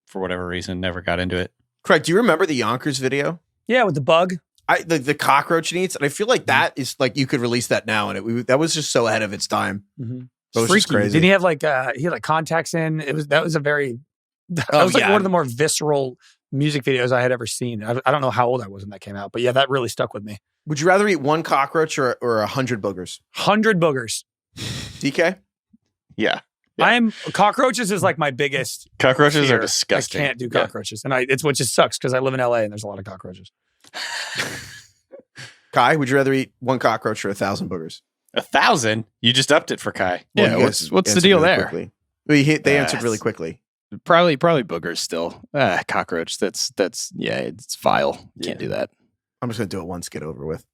for whatever reason, never got into it. Craig, do you remember the Yonkers video? Yeah, with the bug. The cockroach needs, and I feel like that is you could release that now, and that was just so ahead of its time. Mm-hmm. It was just crazy. Didn't he have he had contacts in? That was one of the more visceral music videos I had ever seen. I don't know how old I was when that came out, but yeah, that really stuck with me. Would you rather eat 1 cockroach or 100 boogers? 100 boogers. DK? Yeah. Cockroaches is my biggest. Cockroaches fear. are disgusting. I can't do cockroaches, and it's what just sucks because I live in LA and there's a lot of cockroaches. Kai, would you rather eat 1 cockroach or 1,000 boogers? 1,000? You just upped it for Kai. Yeah, what's the deal there? They answered really quickly. Probably boogers still. Cockroach. That's it's vile. Can't do that. I'm just gonna do it once, get over with.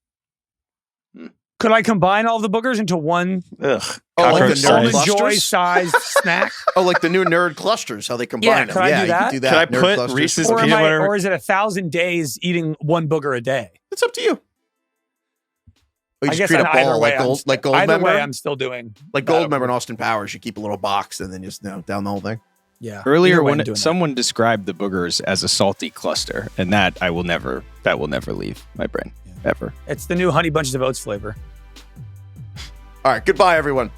Could I combine all the boogers into one? Ugh. Like the nerd Almond Joy clusters? sized snack? Like the new nerd clusters, how they combine them. Could I do that? You could do that. Could I put Reese's or, peanut butter? or is it 1,000 days eating one booger a day? It's up to you. You I guess create a ball either way, like gold either member. way, I'm still doing like gold member in Austin Powers. You keep a little box and then just down the whole thing. Yeah. Earlier, someone described the boogers as a salty cluster, and that will never leave my brain ever. It's the new Honey Bunches of Oats flavor. All right. Goodbye, everyone.